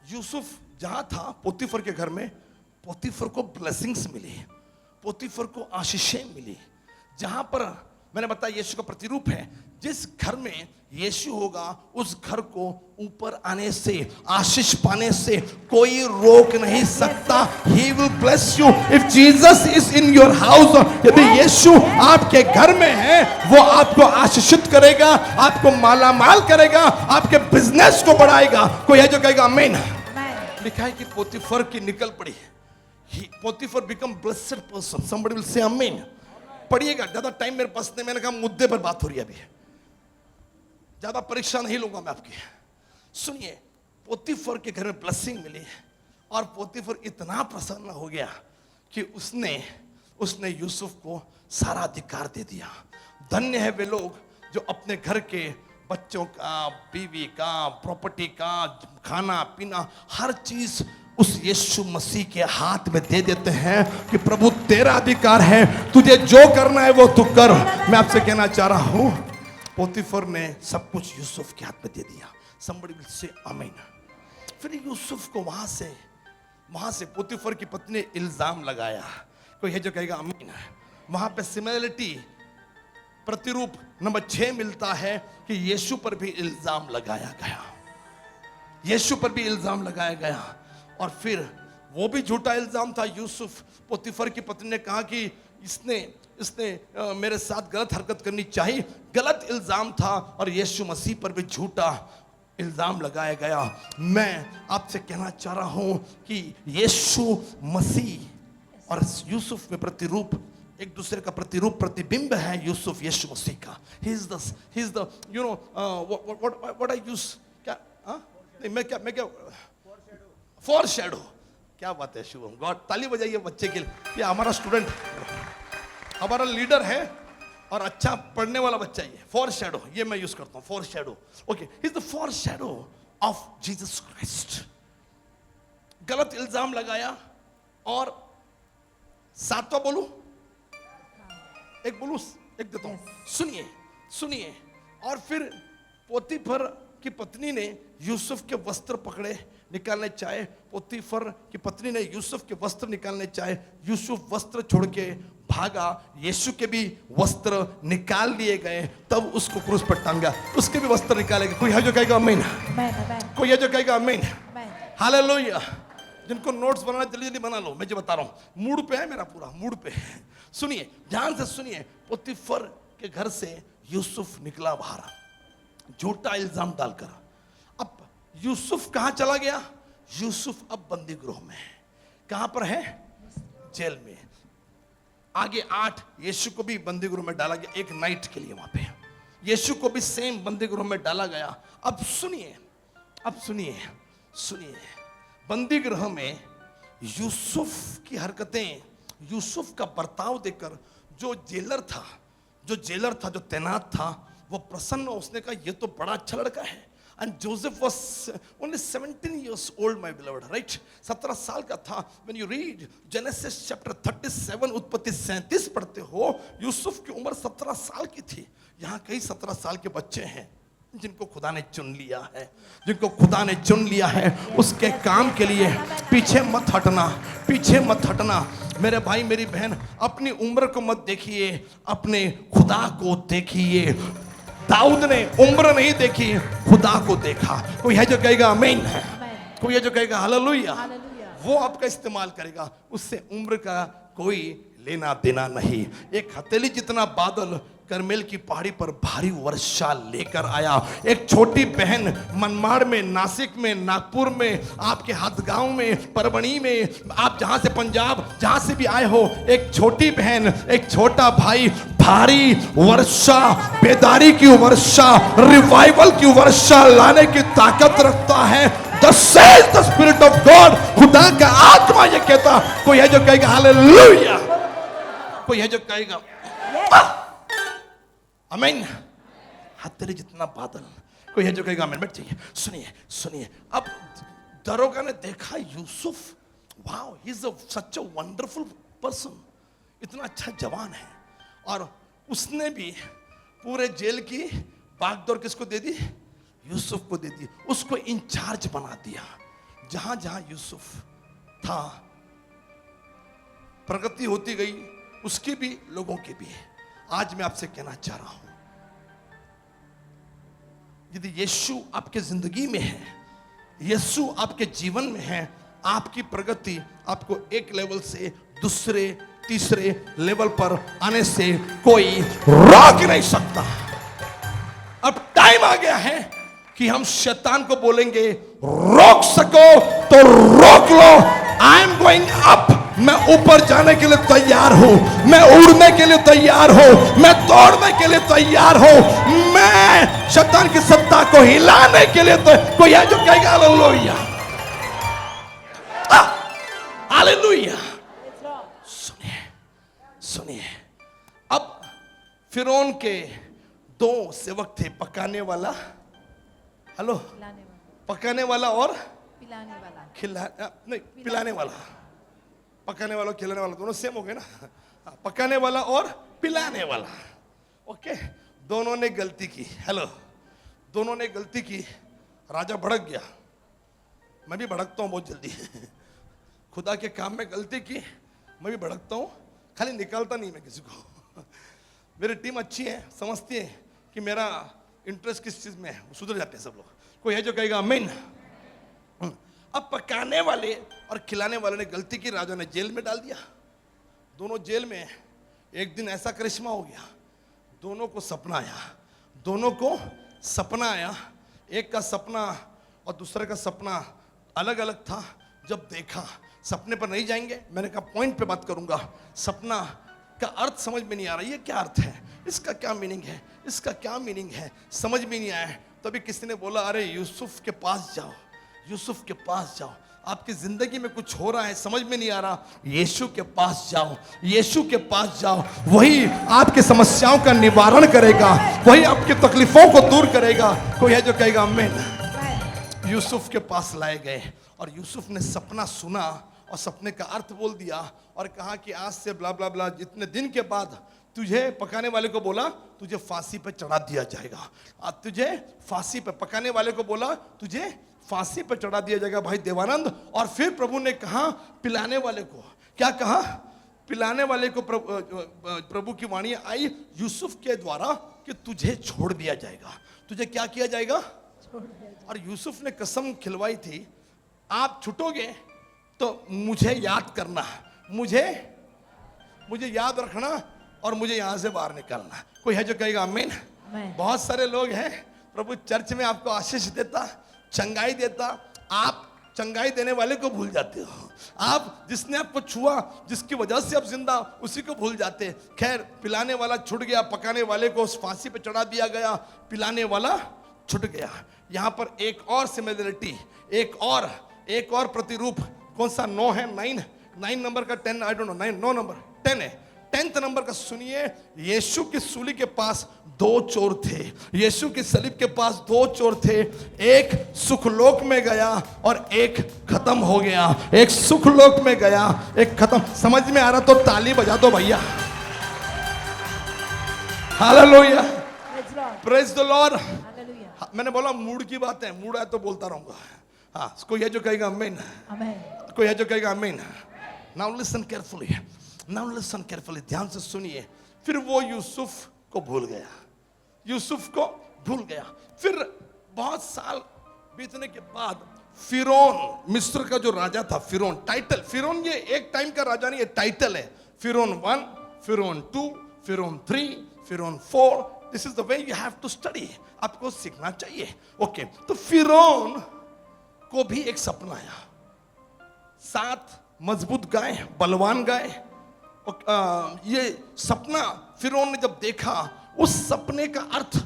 यूसुफ जहां था पोतीफर के घर में, पोतीफर को ब्लेसिंग्स मिली, पोतीफर को आशीषें मिली। जहां पर मैंने बताया यीशु का प्रतिरूप है, जिस घर में यीशु होगा उस घर को ऊपर आने से, आशीष पाने से कोई रोक नहीं सकता। He will bless you if Jesus is in your house। यदि यीशु आपके घर में है, वो आपको आशीषित करेगा, आपको माला माल करेगा, आपके बिजनेस को बढ़ाएगा। कोई है जो कहेगा आमीन? लिखा है कि पोतीफर की निकल पड़ी, Potiphar become blessed person. somebody will say आमीन। पढ़िएगा, ज्यादा टाइम मेरे पास नहीं। मैंने कहा मुद्दे पर बात हो रही है अभी, ज्यादा परीक्षा नहीं लूंगा मैं आपकी। सुनिए, पोतीफर के घर में ब्लेसिंग मिली, और पोतीफर इतना प्रसन्न हो गया कि उसने यूसुफ को सारा अधिकार दे दिया। धन्य है वे लोग जो अपने घर के बच्चों का, बीवी का, प्रॉपर्टी का, खाना पीना, हर चीज उस यीशु मसीह के हाथ में दे देते हैं कि प्रभु तेरा अधिकार है, तुझे जो करना है वो तू कर। मैं आपसे कहना चाह रहा हूं, पोतीफर ने सब कुछ यूसुफ के हाथ में दे दिया। somebody will say आमीन। फिर यूसुफ को वहां से पोतीफर की पत्नी ने इल्जाम लगाया। कोई है जो कहेगा आमीन? वहां पे सिमिलरिटी, प्रतिरूप नंबर 6 मिलता है कि यीशु पर भी इल्जाम लगाया गया, यीशु पर भी इल्जाम लगाया गया। और फिर वो भी झूठा इल्जाम था। यूसुफ, पोतीफर की पत्नी ने कहा कि इसने मेरे साथ गलत हरकत करनी चाहिए, गलत इल्जाम था, और यीशु मसीह पर भी झूठा इल्जाम लगाया गया। मैं आपसे कहना चाह रहा हूं कि यीशु मसीह और यूसुफ में प्रतिरूप, एक दूसरे का प्रतिरूप, प्रतिबिंब है यूसुफ यीशु मसीह का। he is the you know what I use, क्या नहीं, मैं क्या फॉर शैडो। क्या बात है शुभम, गॉड ताली बजाइए बच्चे के लिए। ये हमारा स्टूडेंट, हमारा लीडर है, और अच्छा पढ़ने वाला बच्चा ही है। फॉर शैडो, ये मैं यूज करता हूं, for shadow. Okay, he is the for shadow of Jesus Christ. गलत इल्जाम लगाया, और सातवां बोलूं, एक बोलूं, एक देता हूं। सुनिए। और फिर पोतीफर की पत्नी ने यूसुफ के वस्त्र पकड़े, निकालने चाहे। पोतीफर की पत्नी ने यूसुफ के वस्त्र निकालने चाहे, यूसुफ वस्त्र छोड़ के भागा, यीशु के भी वस्त्र निकाल लिए गए, तब उसको क्रूस पर टांगा, उसके भी वस्त्र निकाले गए। कोई है जो कहेगा आमीन? कोई है जो कहेगा आमीन? हालेलुया। जिनको नोट्स बनाना जल्दी जल्दी बना लो, मैं जो बता रहा हूं, मूड पे है मेरा, पूरा मूड पे। सुनिए, ध्यान से सुनिए। पोतीफर के घर से यूसुफ निकला बाहर, झूठा इल्जाम डालकर। अब यूसुफ कहां चला गया? यूसुफ अब बंदी गृह में है। कहां पर है? जेल में। आगे 8, यीशु को भी बंदी गृह में डाला गया एक नाइट के लिए। वहां पे यीशु को भी सेम बंदी गृह में डाला गया। अब सुनिए, बंदी गृह में यूसुफ की हरकतें, यूसुफ का बर्ताव देखकर जो जेलर था, जो तैनात था, वो प्रसन्न। उसने कहा ये तो बड़ा अच्छा लड़का है, And Joseph was only 17 years old, my beloved, right? 17 साल का था. When you read Genesis chapter 37, उत्पत्ति 37 पढ़ते हो, यूसुफ की उम्र 17 साल की थी. यहाँ कई 17 साल के बच्चे हैं जिनको खुदा ने चुन लिया है, जिनको खुदा ने चुन लिया है उसके काम के लिए. पीछे मत हटना, पीछे मत हटना मेरे भाई मेरी बहन. अपनी उम्र को मत देखिए, अपने खुदा को देखिए. दाऊद ने उम्र नहीं देखी, खुदा को देखा. कोई है जो कहेगा आमीन, कोई है जो कहेगा हालेलुया. वो आपका इस्तेमाल करेगा, उससे उम्र का कोई लेना देना नहीं. एक हथेली जितना बादल करमेल की पहाड़ी पर भारी वर्षा लेकर आया. एक छोटी बहन मनमाड़ में, नासिक में, नागपुर में, आपके हाथगांव में, परभणी में, आप जहां से पंजाब जहां से भी आए हो, एक छोटी बहन, एक छोटा भाई भारी वर्षा, बेदारी की वर्षा, रिवाइवल की वर्षा लाने की ताकत रखता है. Thus says the Spirit of God. खुदा का आत्मा ये कहता. कोई है जो कहेगा हालेलुया, कोई है जो कहेगा आमीन. हथेली जितना बादल. कोई है जो कहेगा आमीन. बैठ जाइए, सुनिए सुनिए. अब दरोगा ने देखा Yusuf, wow, he is such a wonderful person. इतना अच्छा जवान है. और उसने भी पूरे जेल की बागडोर किसको दे दी? यूसुफ को दे दी. उसको इंचार्ज बना दिया. जहां जहां यूसुफ था प्रगति होती गई, उसकी भी लोगों की भी. आज मैं आपसे कहना चाह रहा हूं, यदि यीशु आपके जिंदगी में है, यीशु आपके जीवन में है, आपकी प्रगति आपको एक लेवल से दूसरे तीसरे लेवल पर आने से कोई रोक नहीं सकता. अब टाइम आ गया है कि हम शैतान को बोलेंगे, रोक सको तो रोक लो. I am going up. मैं ऊपर जाने के लिए तैयार हूं, मैं उड़ने के लिए तैयार हूं, मैं दौड़ने के लिए तैयार हूं, मैं शैतान की सत्ता को हिलाने के लिए. तो कोई है जो कहेगा हालेलुया, हालेलुया. सुनिए सुनिए. अब फिरौन के 2 सेवक थे, पकाने वाला, हेलो, पकाने वाला और पिलाने वाला. पकाने वाला और खिलाने वाला दोनों सेम हो गए ना. पकाने वाला और पिलाने वाला. ओके, दोनों ने गलती की. हेलो, दोनों ने गलती की. राजा भड़क गया. मैं भी भड़कता हूं बहुत जल्दी. खुदा के काम में गलती की, मैं भी भड़कता हूं. खाली निकालता नहीं मैं किसी को. मेरी टीम अच्छी है, समझती है कि मेरा इंटरेस्ट किस चीज में है, सुधर जाते हैं सब लोग. कोई है जो कहेगा आमीन. अब पकाने वाले और खिलाने वाले ने गलती की, राजा ने जेल में डाल दिया. दोनों जेल में. एक दिन ऐसा करिश्मा हो गया, दोनों को सपना आया. दोनों को सपना आया. एक का सपना और दूसरे का सपना अलग अलग था. जब देखा, सपने पर नहीं जाएंगे, मैंने कहा पॉइंट पे बात करूंगा. सपना का अर्थ समझ में नहीं आ रहा, ये क्या अर्थ है, इसका क्या मीनिंग है, इसका क्या मीनिंग है, समझ में नहीं आया. तभी किसी ने बोला, अरे यूसुफ के पास जाओ, यूसुफ के पास जाओ. आपकी जिंदगी में कुछ हो रहा है, समझ में नहीं आ रहा, यीशु के पास जाओ, यीशु के पास जाओ. वही आपकी समस्याओं का निवारण करेगा, वही आपकी तकलीफों को दूर करेगा. कोई है जो कहेगा आमीन. यूसुफ के पास लाए गए और यूसुफ ने सपना सुना और सपने का अर्थ बोल दिया और कहा कि आज से ब्ला ब्ला ब्ला, इतने दिन के बाद तुझे, पकाने वाले को बोला, तुझे फांसी पे चढ़ा दिया जाएगा. तुझे फांसी पे, पकाने वाले को बोला तुझे फांसी पे चढ़ा दिया जाएगा भाई देवानंद. और फिर प्रभु ने कहा पिलाने वाले को, क्या कहा? पिलाने वाले को प्रभु की वाणी आई यूसुफ के द्वारा कि तुझे छोड़ दिया जाएगा. तुझे क्या किया जाएगा? और यूसुफ ने कसम खिलवाई थी, आप छूटोगे तो मुझे याद करना, मुझे याद रखना और मुझे यहां से बाहर निकालना. कोई है जो कहेगा आमीन. बहुत सारे लोग हैं, प्रभु चर्च में आपको आशीष देता, चंगाई देता, आप चंगाई देने वाले को भूल जाते हो. आप जिसने आपको छुआ, जिसकी वजह से आप जिंदा, उसी को भूल जाते. खैर, पिलाने वाला छूट गया, पकाने वाले को उस फांसी पे चढ़ा दिया गया, पिलाने वाला छूट गया. यहां पर एक और सिमिलरिटी, एक और प्रतिरूप. कौन सा? 9 है, 9 नंबर का 10, आई डोंट नो, 9 नंबर 10 है. 10th नंबर का सुनिए, यीशु की सूली के पास दो चोर थे। यीशु की सलीब के पास दो चोर थे, एक सुखलोक में गया और एक खत्म हो गया। एक सुखलोक में गया, एक खत्म। समझ में आ रहा तो ताली बजा दो भैया। Hallelujah, Praise Lord. Praise the Lord. Hallelujah. मैंने बोला मूड की बात है, मूड है तो बोलता रहूंगा। हाँ, कोई है जो कहेगा आमीन, Amen. कोई है जो कहेगा आमीन। Now listen carefully, now listen carefully, ध्यान से सुनिए। फिर वो यूसुफ को भूल गया, यूसुफ को भूल गया। फिर बहुत साल बीतने के बाद फिरौन, मिस्र का जो राजा था, फिरौन टाइटल, फिरौन ये एक टाइम का राजा नहीं, ये टाइटल है। फिरौन 1, फिरौन 2, फिरौन 3, फिरौन 4। This is the way you have to study, आपको सीखना चाहिए। ओके, तो फिरौन को भी एक सपना आया। 7 मजबूत गाय, बलवान गाय। ये सपना फिरौन ने जब देखा, उस सपने का अर्थ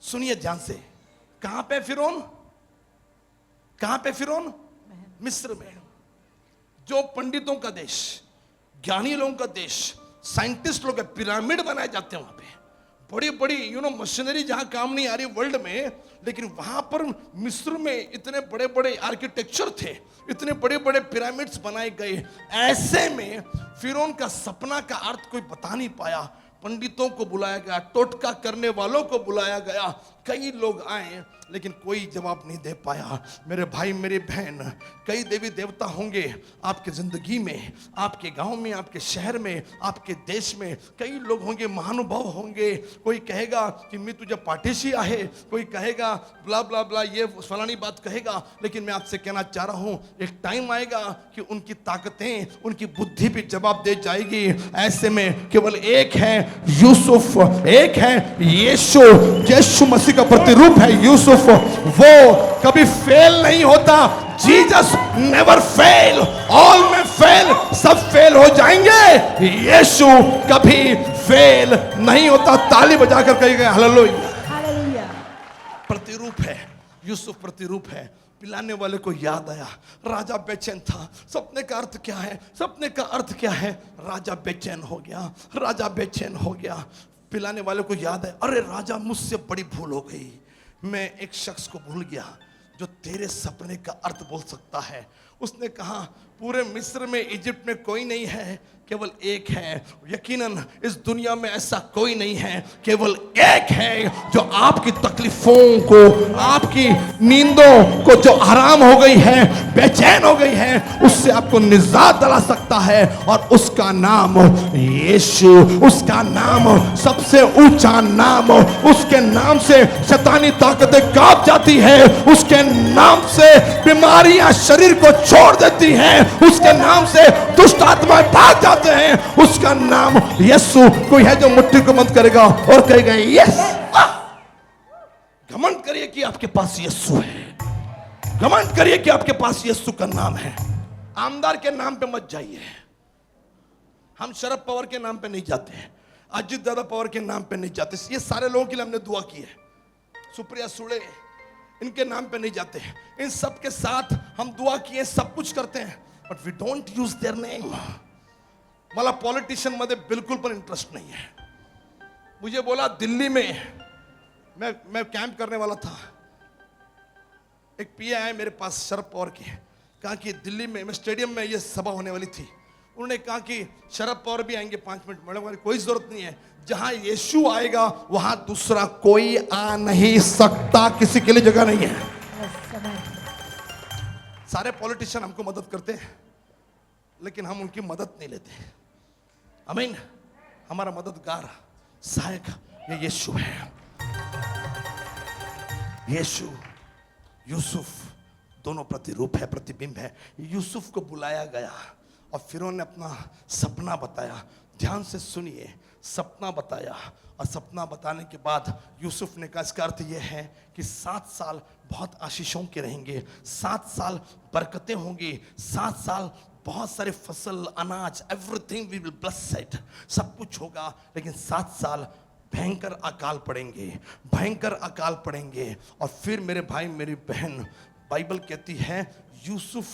सुनिए ध्यान से। कहां पे फिरौन, कहां पे फिरौन? मिस्र में, जो पंडितों का देश, ज्ञानी लोगों का देश, साइंटिस्ट लोग, पिरामिड बनाए जाते हैं वहां पे, बड़ी बड़ी मशीनरी जहां काम नहीं आ रही वर्ल्ड में, लेकिन वहां पर मिस्र में इतने बड़े बड़े आर्किटेक्चर थे, इतने बड़े बड़े पिरामिड्स बनाए गए। ऐसे में फिरौन का सपना का अर्थ कोई बता नहीं पाया। पंडितों को बुलाया गया, टोटका करने वालों को बुलाया गया, कई लोग आए, लेकिन कोई जवाब नहीं दे पाया। मेरे भाई मेरी बहन, कई देवी देवता होंगे आपकी जिंदगी में, आपके गांव में, आपके शहर में, आपके देश में। कई लोग होंगे, महानुभाव होंगे। कोई कहेगा कि मैं तुझे पाठीशी आहे, कोई कहेगा ब्ला ब्ला ब्ला, ये फलानी बात कहेगा। लेकिन मैं आपसे कहना चाह रहा हूं, एक टाइम आएगा कि उनकी ताकतें, उनकी बुद्धि भी जवाब दे जाएगी। ऐसे में केवल एक है यूसुफ, एक है यीशु, यीशु मसीह का प्रतिरूप है यूसुफ। वो कभी फेल नहीं होता। जीसस नेवर फेल, ऑल में फेल, सब फेल हो जाएंगे, यीशु कभी फेल नहीं होता। ताली बजाकर कहिएगा हालेलुया। Hallelujah. प्रतिरूप है यूसुफ, प्रतिरूप है। पिलाने वाले को याद आया, राजा बेचैन था। सपने का अर्थ क्या है? सपने का अर्थ क्या है? राजा बेचैन हो गया, राजा बेचैन हो गया। पिलाने वाले को याद है, अरे राजा मुझसे बड़ी भूल हो गई, मैं एक शख्स को भूल गया जो तेरे सपने का अर्थ बोल सकता है। उसने कहा, पूरे मिस्र में, इजिप्ट में कोई नहीं है, केवल एक है। यकीनन इस दुनिया में ऐसा कोई नहीं है, केवल एक है जो आपकी तकलीफों को, आपकी नींदों को जो आराम हो गई है, बेचैन हो गई है, उससे आपको निजात दिला सकता है। और उसका नाम यीशु, उसका नाम सबसे ऊंचा नाम। उसके नाम से शैतानी ताकतें कांप जाती है, उसके नाम से बीमारियां शरीर को छोड़ देती हैं, उसके नाम से दुष्ट आत्माएं भाग जाते हैं। उसका नाम यीशु। कोई है जो मुट्ठी को बंद करेगा और कहेगा यस। घमंड करिए कि आपके पास यीशु है, घमंड करिए कि आपके पास यीशु का नाम है। आमदार के नाम पे मत जाइए, हम शरद पवार के नाम पे नहीं जाते हैं, अजीत दादा पवार के नाम पे नहीं जाते। ये सारे लोगों के लिए हमने दुआ की है, सुप्रिया सुड़े, इनके नाम पे नहीं जाते हैं। इन सब के साथ हम दुआ किए, सब कुछ करते हैं, but we don't use their name. मला पॉलिटिशियन मध्ये बिल्कुल पण इंटरेस्ट नहीं है। मुझे बोला दिल्ली में, मैं कैंप करने वाला था, एक पीए आए मेरे पास शरद पवार के, कहा कि दिल्ली में, मैं स्टेडियम में ये सभा होने वाली थी, उन्होंने कहा कि शरद पवार भी आएंगे 5 मिनट। मैडम कोई जरूरत नहीं है, जहां यीशु आएगा वहां दूसरा कोई आ नहीं सकता, किसी के लिए जगह नहीं है। Yes, amen. सारे पॉलिटिशियन हमको मदद करते हैं, लेकिन हम उनकी मदद नहीं लेते। आमीन। हमारा मददगार, सहायक ये यीशु है। यीशु, यूसुफ दोनों प्रतिरूप है, प्रतिबिंब है। यूसुफ को बुलाया गया और फिरौन ने अपना सपना बताया। ध्यान से सुनिए, सपना बताया, और सपना बताने के बाद यूसुफ ने कहा, इसका अर्थ यह है कि 7 साल बहुत आशीषों के रहेंगे, 7 साल बरकतें होंगी, 7 साल बहुत सारे फसल, अनाज, एवरीथिंग वी विल ब्लेस्ड, सब कुछ होगा। लेकिन 7 साल भयंकर अकाल पड़ेंगे, भयंकर अकाल पड़ेंगे। और फिर मेरे भाई मेरी बहन, बाइबल कहती है यूसुफ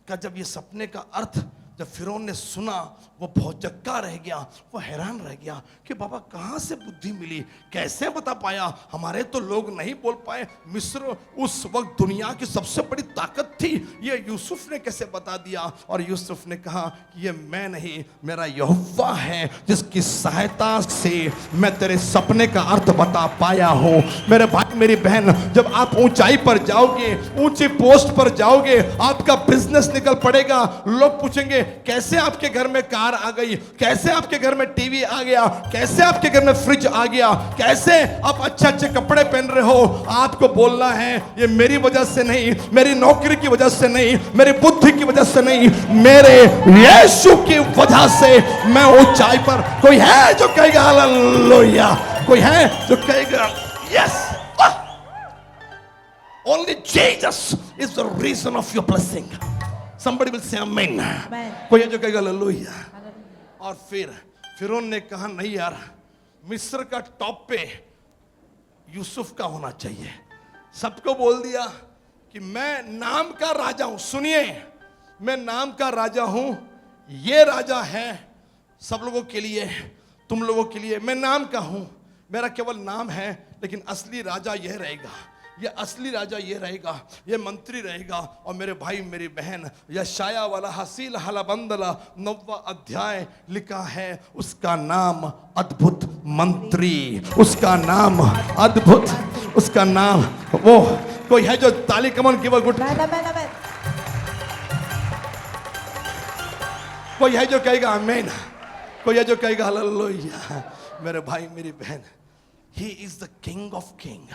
का जब ये सपने का अर्थ जब फिरौन ने सुना वो भौचक्का रह गया, वो हैरान रह गया कि बाबा कहाँ से बुद्धि मिली, कैसे बता पाया, हमारे तो लोग नहीं बोल पाए। मिस्र उस वक्त दुनिया की सबसे बड़ी ताकत थी, ये यूसुफ ने कैसे बता दिया। और यूसुफ ने कहा ये मैं नहीं, मेरा यहोवा है जिसकी सहायता से मैं तेरे सपने का अर्थ बता पाया हूँ। मेरे भाई मेरी बहन, जब आप ऊंचाई पर जाओगे, ऊंची पोस्ट पर जाओगे, आपका बिजनेस निकल पड़ेगा, लोग पूछेंगे कैसे आपके घर में कार आ गई, कैसे आपके घर में टीवी आ गया, कैसे आपके घर में फ्रिज आ गया, कैसे आप अच्छे अच्छे कपड़े पहन रहे हो। आपको बोलना है ये मेरी वजह से नहीं, मेरी नौकरी की वजह से नहीं, मेरी बुद्धि की वजह से नहीं, मेरे यीशु की वजह से मैं ऊंचाई पर। कोई है जो कहेगा हालेलुया, कोई है जो कहेगा yes, only Jesus is the reason of your blessing. Somebody will say amen. कोई है जो कहेगा हालेलुया। और फिरौन ने कहा नहीं यार, मिस्र का टॉप पे यूसुफ का होना चाहिए। सबको बोल दिया कि मैं नाम का राजा हूं, सुनिए मैं नाम का राजा हूं, ये राजा है सब लोगों के लिए, तुम लोगों के लिए। मैं नाम का हूं, मेरा केवल नाम है, लेकिन असली राजा यह रहेगा, ये असली राजा ये रहेगा, ये मंत्री रहेगा। और मेरे भाई मेरी बहन, यशाया वाला हसील हलाबंदला 9वां अध्याय लिखा है, उसका नाम अद्भुत मंत्री, उसका नाम अद्भुत, उसका नाम। वो कोई है जो ताली कमन की वो गुट, कोई है जो कहेगा आमीन, कोई है जो कहेगा हालेलुया। मेरे भाई मेरी बहन, he is the king of king,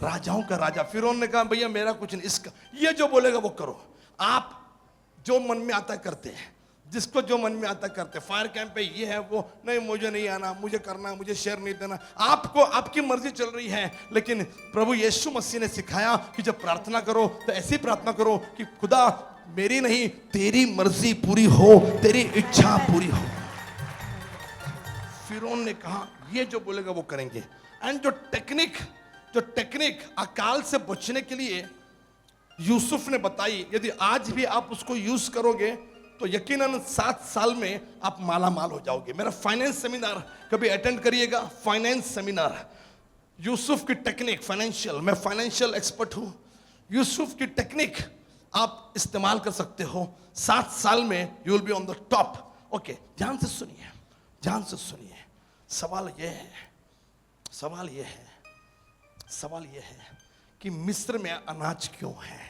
राजाओं का राजा। फिरौन ने कहा भैया मेरा कुछ नहीं, इसका ये जो बोलेगा वो करो, आप जो मन में आता करते हैं, जिसको जो मन में आता करते। फायर कैंप पे ये है, वो नहीं, मुझे नहीं आना, मुझे करना, मुझे शेयर नहीं देना, आपको आपकी मर्जी चल रही है। लेकिन प्रभु यीशु मसीह ने सिखाया कि जब प्रार्थना करो तो ऐसी प्रार्थना करो कि खुदा मेरी नहीं तेरी मर्जी पूरी हो, तेरी इच्छा पूरी हो। फिरौन ने कहा ये जो बोलेगा वो करेंगे। एंड जो टेक्निक अकाल से बचने के लिए यूसुफ ने बताई, यदि आज भी आप उसको यूज करोगे तो यकीनन 7 साल में आप माला माल हो जाओगे। मेरा फाइनेंस सेमिनार कभी अटेंड करिएगा, फाइनेंस सेमिनार, यूसुफ की टेक्निक, फाइनेंशियल, मैं फाइनेंशियल एक्सपर्ट हूं। यूसुफ की टेक्निक आप इस्तेमाल कर सकते हो, 7 साल में you will be on the top. Okay, ध्यान से सुनिए, ध्यान से सुनिए। सवाल यह है कि मिस्र में अनाज क्यों है।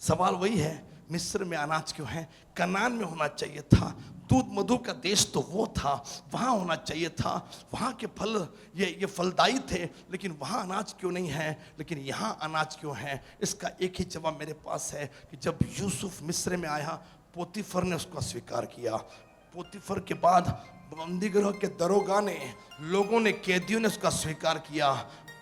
सवाल वही है, मिस्र में अनाज क्यों है। कनान में होना चाहिए था, दूध मधु का देश तो वो था, वहाँ होना चाहिए था, वहाँ के फल ये फलदायी थे, लेकिन वहाँ अनाज क्यों नहीं है, लेकिन यहाँ अनाज क्यों है। इसका एक ही जवाब मेरे पास है कि जब यूसुफ मिस्र में आया, पोतीफर ने उसको स्वीकार किया। पोतीफर के बाद बंदीगृह के दरोगा ने, लोगों ने, कैदियों ने उसका स्वीकार किया,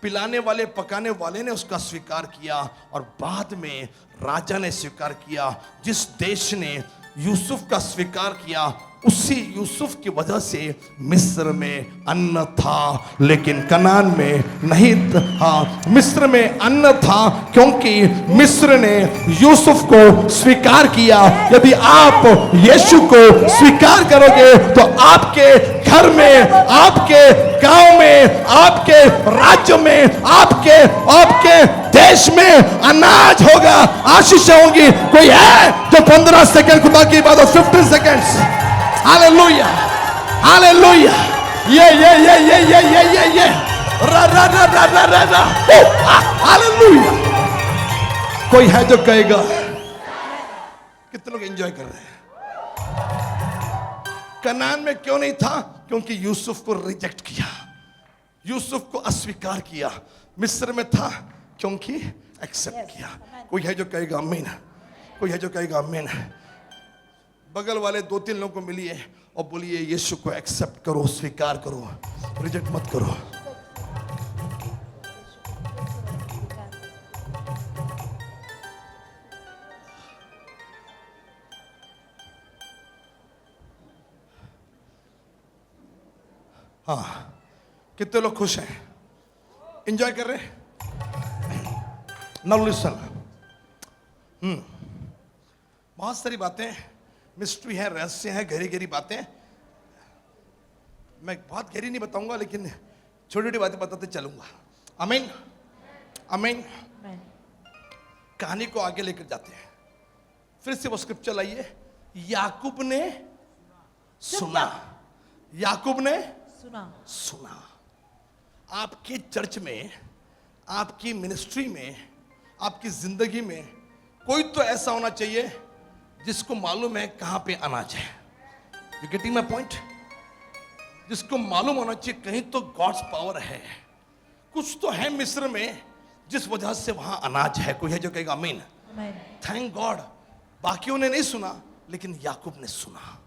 पिलाने वाले पकाने वाले ने उसका स्वीकार किया, और बाद में राजा ने स्वीकार किया। जिस देश ने यूसुफ का स्वीकार किया, उसी यूसुफ की वजह से मिस्र में अन्न था, लेकिन कनान में नहीं था। मिस्र में अन्न था क्योंकि मिस्र ने यूसुफ को स्वीकार किया। यदि आप यीशु को स्वीकार करोगे तो आपके घर में, आपके गांव में, आपके राज्य में, आपके देश में अनाज होगा, आशीष होगी। कोई है जो 15 सेकंड खुदा की बात, 15 सेकंड्स, हालेलुया, हालेलुया, ये हालेलुया। कोई है जो कहेगा। कितने लोग एंजॉय कर रहे हैं। कनान में क्यों नहीं था? क्योंकि यूसुफ को रिजेक्ट किया, यूसुफ को अस्वीकार किया। मिस्र में था क्योंकि एक्सेप्ट किया। कोई है जो कहेगा आमीन, कोई है जो कहेगा आमीन। बगल वाले 2-3 लोगों को मिलिए और बोलिए यीशु को एक्सेप्ट करो, स्वीकार करो, रिजेक्ट मत करो। हाँ, कितने लोग खुश हैं, एंजॉय कर रहे हैं? नाउ लिसन, बहुत सारी बातें मिस्ट्री है, रहस्य है, गहरी गहरी बातें। मैं बहुत गहरी नहीं बताऊंगा, लेकिन छोटी छोटी बातें बताते चलूंगा। आमीन आमीन। कहानी को आगे लेकर जाते हैं। फिर से वो स्क्रिप्चर लाइए। याकूब ने सुना, याकूब ने सुना। आपके चर्च में, आपकी मिनिस्ट्री में, आपकी जिंदगी में कोई तो ऐसा होना चाहिए जिसको मालूम है कहां पे अनाज है। You getting my point? जिसको मालूम होना चाहिए कहीं तो गॉड्स पावर है, कुछ तो है मिस्र में जिस वजह से वहां अनाज है। कोई है जो कहेगा आमीन? Thank God. बाकियों ने नहीं सुना, लेकिन याकूब ने सुना।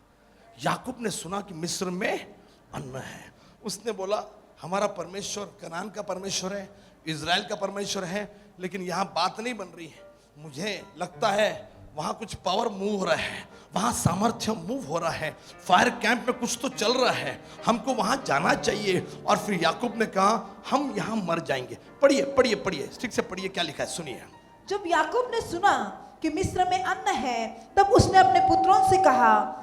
याकूब ने सुना कि मिस्र में अन्न है। उसने बोला हमारा परमेश्वर कनान का परमेश्वर है, इज़राइल का परमेश्वर है, लेकिन यहाँ बात नहीं बन रही है। मुझे लगता है वहाँ कुछ पावर मूव हो रहा है, वहाँ सामर्थ्य मूव हो रहा है, फायर कैंप में कुछ तो चल रहा है, हमको वहाँ जाना चाहिए। और फिर याकूब ने कहा हम यहाँ मर जाएंगे। पढ़िए पढ़िए पढ़िए, ठीक से पढ़िए क्या लिखा है, सुनिए। जब याकूब ने सुना कि मिस्र में अन्न है, तब उसने अपने पुत्रों से कहा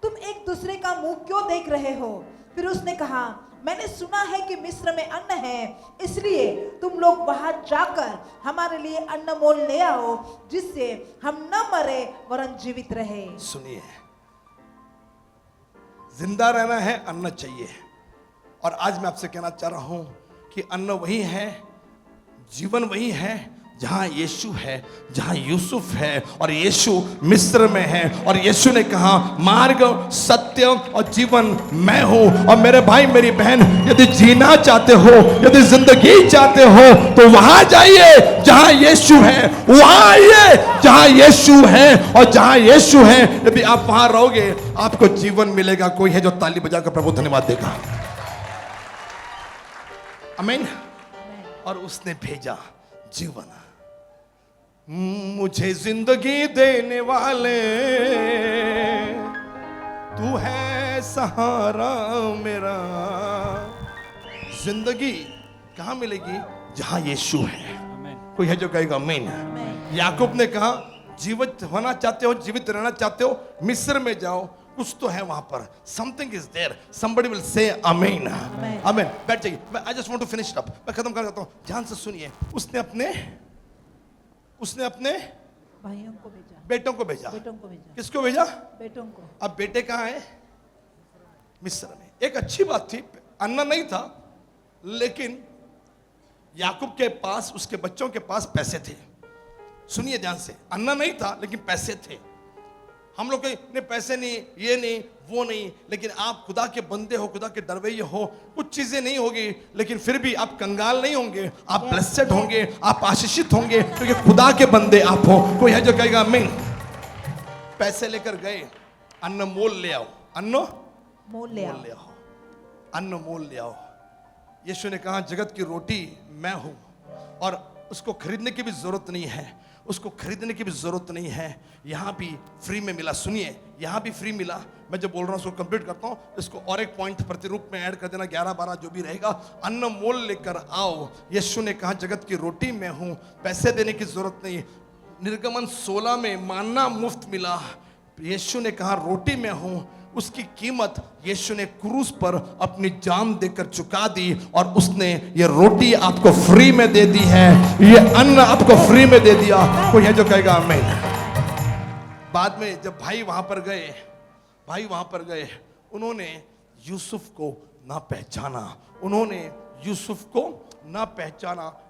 तुम एक दूसरे का मुंह क्यों देख रहे हो? फिर उसने कहा मैंने सुना है कि मिस्र में अन्न है, इसलिए तुम लोग वहां जाकर हमारे लिए अन्न मोल ले आओ, जिससे हम न मरे वरन जीवित रहे। सुनिए, जिंदा रहना है, अन्न चाहिए। और आज मैं आपसे कहना चाह रहा हूं कि अन्न वही है, जीवन वही है जहां यीशु है, जहां यूसुफ है, और यीशु मिस्र में है। और यीशु ने कहा मार्ग, सत्य और जीवन मैं हूं। और मेरे भाई मेरी बहन, यदि जीना चाहते हो, यदि जिंदगी चाहते हो, तो वहां जाइए जहां यीशु है, वहां आइए जहां यीशु है। और जहां यीशु है, यदि आप वहां रहोगे आपको जीवन मिलेगा। कोई है जो ताली बजाकर प्रभु धन्यवाद देगा? आमीन। और उसने भेजा जीवन। मुझे जिंदगी देने वाले तू है सहारा मेरा। जिंदगी कहां मिलेगी? जहां यीशु है। कोई है जो कहेगा आमीन? याकूब ने कहा जीवित होना चाहते हो, जीवित रहना चाहते हो, मिस्र में जाओ, कुछ तो है वहां पर। Something is there. Somebody will say amen. Amen. बैठ जाइए। I just want to finish up. मैं खत्म करना चाहता हूं। ध्यान से सुनिए। उसने अपने भाइयों को भेजा, बेटों को भेजा। बेटों को भेजा। किसको भेजा? बेटों को। अब बेटे कहाँ हैं? मिस्र में। एक अच्छी बात थी, अन्न नहीं था, लेकिन याकूब के पास, उसके बच्चों के पास पैसे थे। सुनिए ध्यान से, अन्न नहीं था लेकिन पैसे थे। हम लोग ने पैसे नहीं, ये नहीं, वो नहीं, लेकिन आप खुदा के बंदे हो, खुदा के दरवेये हो। कुछ चीजें नहीं होगी, लेकिन फिर भी आप कंगाल नहीं होंगे, आप ब्लेस्ड होंगे, आप आशीषित होंगे, क्योंकि खुदा के बंदे आप हो। कोई है जो कहेगा आमीन? पैसे लेकर गए, अन्न मोल ले आओ, अन्न मोल ले आओ, अन्न मोल ले आओ। यीशु ने कहा जगत की रोटी मैं हूं, और उसको खरीदने की भी जरूरत नहीं है, उसको खरीदने की भी जरूरत नहीं है। यहां भी फ्री में मिला। सुनिए, यहां भी फ्री मिला। मैं जो बोल रहा हूं उसको कंप्लीट करता हूं। इसको और एक पॉइंट प्रतिरूप में ऐड कर देना, 11-12 जो भी रहेगा। अन्न मोल लेकर आओ। यीशु ने कहा जगत की रोटी मैं हूं, पैसे देने की जरूरत नहीं। निर्गमन 16 में मानना मुफ्त मिला। यीशु ने कहा रोटी मैं हूं, उसकी कीमत यीशु ने क्रूस पर अपनी जान देकर चुका दी, और उसने ये रोटी आपको फ्री में दे दी है, ये अन्न आपको फ्री में दे दिया। कोई है जो कहेगा आमीन? बाद में जब भाई वहां पर गए, उन्होंने यूसुफ को ना पहचाना,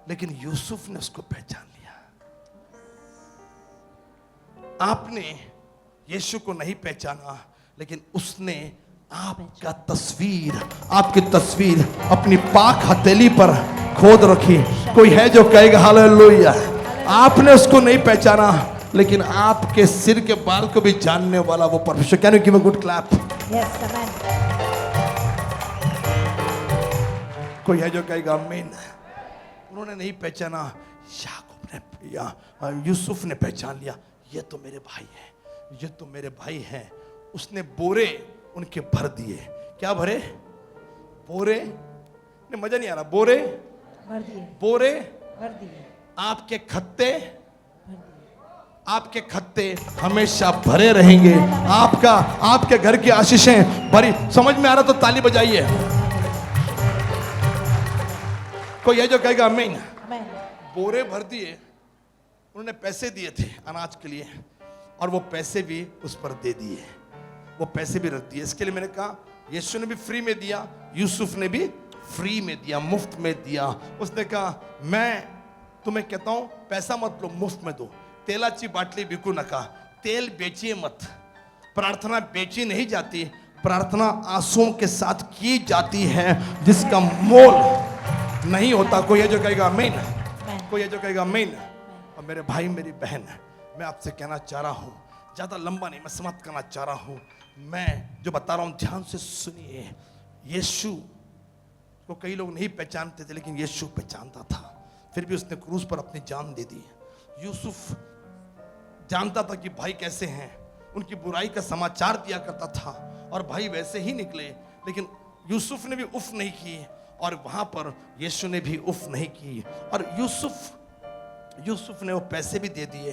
लेकिन यूसुफ ने उसको पहचान लिया। आपने यीशु को नहीं पहचाना, लेकिन उसने आपकी तस्वीर अपनी पाक हथेली पर खोद रखी। कोई है जो कहेगा हालेलुया? आपने उसको नहीं पहचाना, लेकिन आपके सिर के बाल को भी जानने वाला वो परमेश्वर। Can you give a good clap? Yes, आमीन। कोई है जो कहेगा आमीन? उन्होंने नहीं पहचाना, याकूब ने या यूसुफ ने पहचान लिया। ये तो मेरे भाई हैं। उसने बोरे उनके भर दिए। क्या भरे? बोरे। नहीं, मजा नहीं आ रहा। बोरे भर दिए। भर दिए। आपके खत्ते, आपके खत्ते हमेशा भरे रहेंगे। आपके घर की आशीषें भरी। समझ में आ रहा तो ताली बजाइए। कोई है जो कहेगा आमीन। आमेन। बोरे भर दिए, उन्होंने पैसे दिए थे अनाज के लिए, और वो पैसे भी उस पर दे दिए, वो पैसे भी रख दिए। इसके लिए मैंने कहा यीशु ने भी फ्री में दिया, यूसुफ ने भी फ्री में दिया, मुफ्त में दिया। उसने कहा मैं तुम्हें कहता हूं पैसा मत लो, मुफ्त में दो। तेलाची बाटली बिकू नका, तेल बेचिए मत। प्रार्थना बेची नहीं जाती, प्रार्थना आंसुओं के साथ की जाती है जिसका मोल नहीं होता। कोई है जो कहेगा आमीन। कोई है जो कहेगा आमीन। और मेरे भाई मेरी बहन, मैं आपसे कहना चाह रहा हूं, ज्यादा लंबा नहीं, मैं समाप्त करना चाह रहा हूं। मैं जो बता रहा हूं ध्यान से सुनिए। यीशु को कई लोग नहीं पहचानते थे, लेकिन यीशु पहचानता था, फिर भी उसने क्रूस पर अपनी जान दे दी। यूसुफ जानता था कि भाई कैसे हैं, उनकी बुराई का समाचार दिया करता था, और भाई वैसे ही निकले। लेकिन यूसुफ ने भी उफ नहीं की, और वहां पर यीशु ने भी उफ नहीं की। और यूसुफ ने वो पैसे भी दे दिए,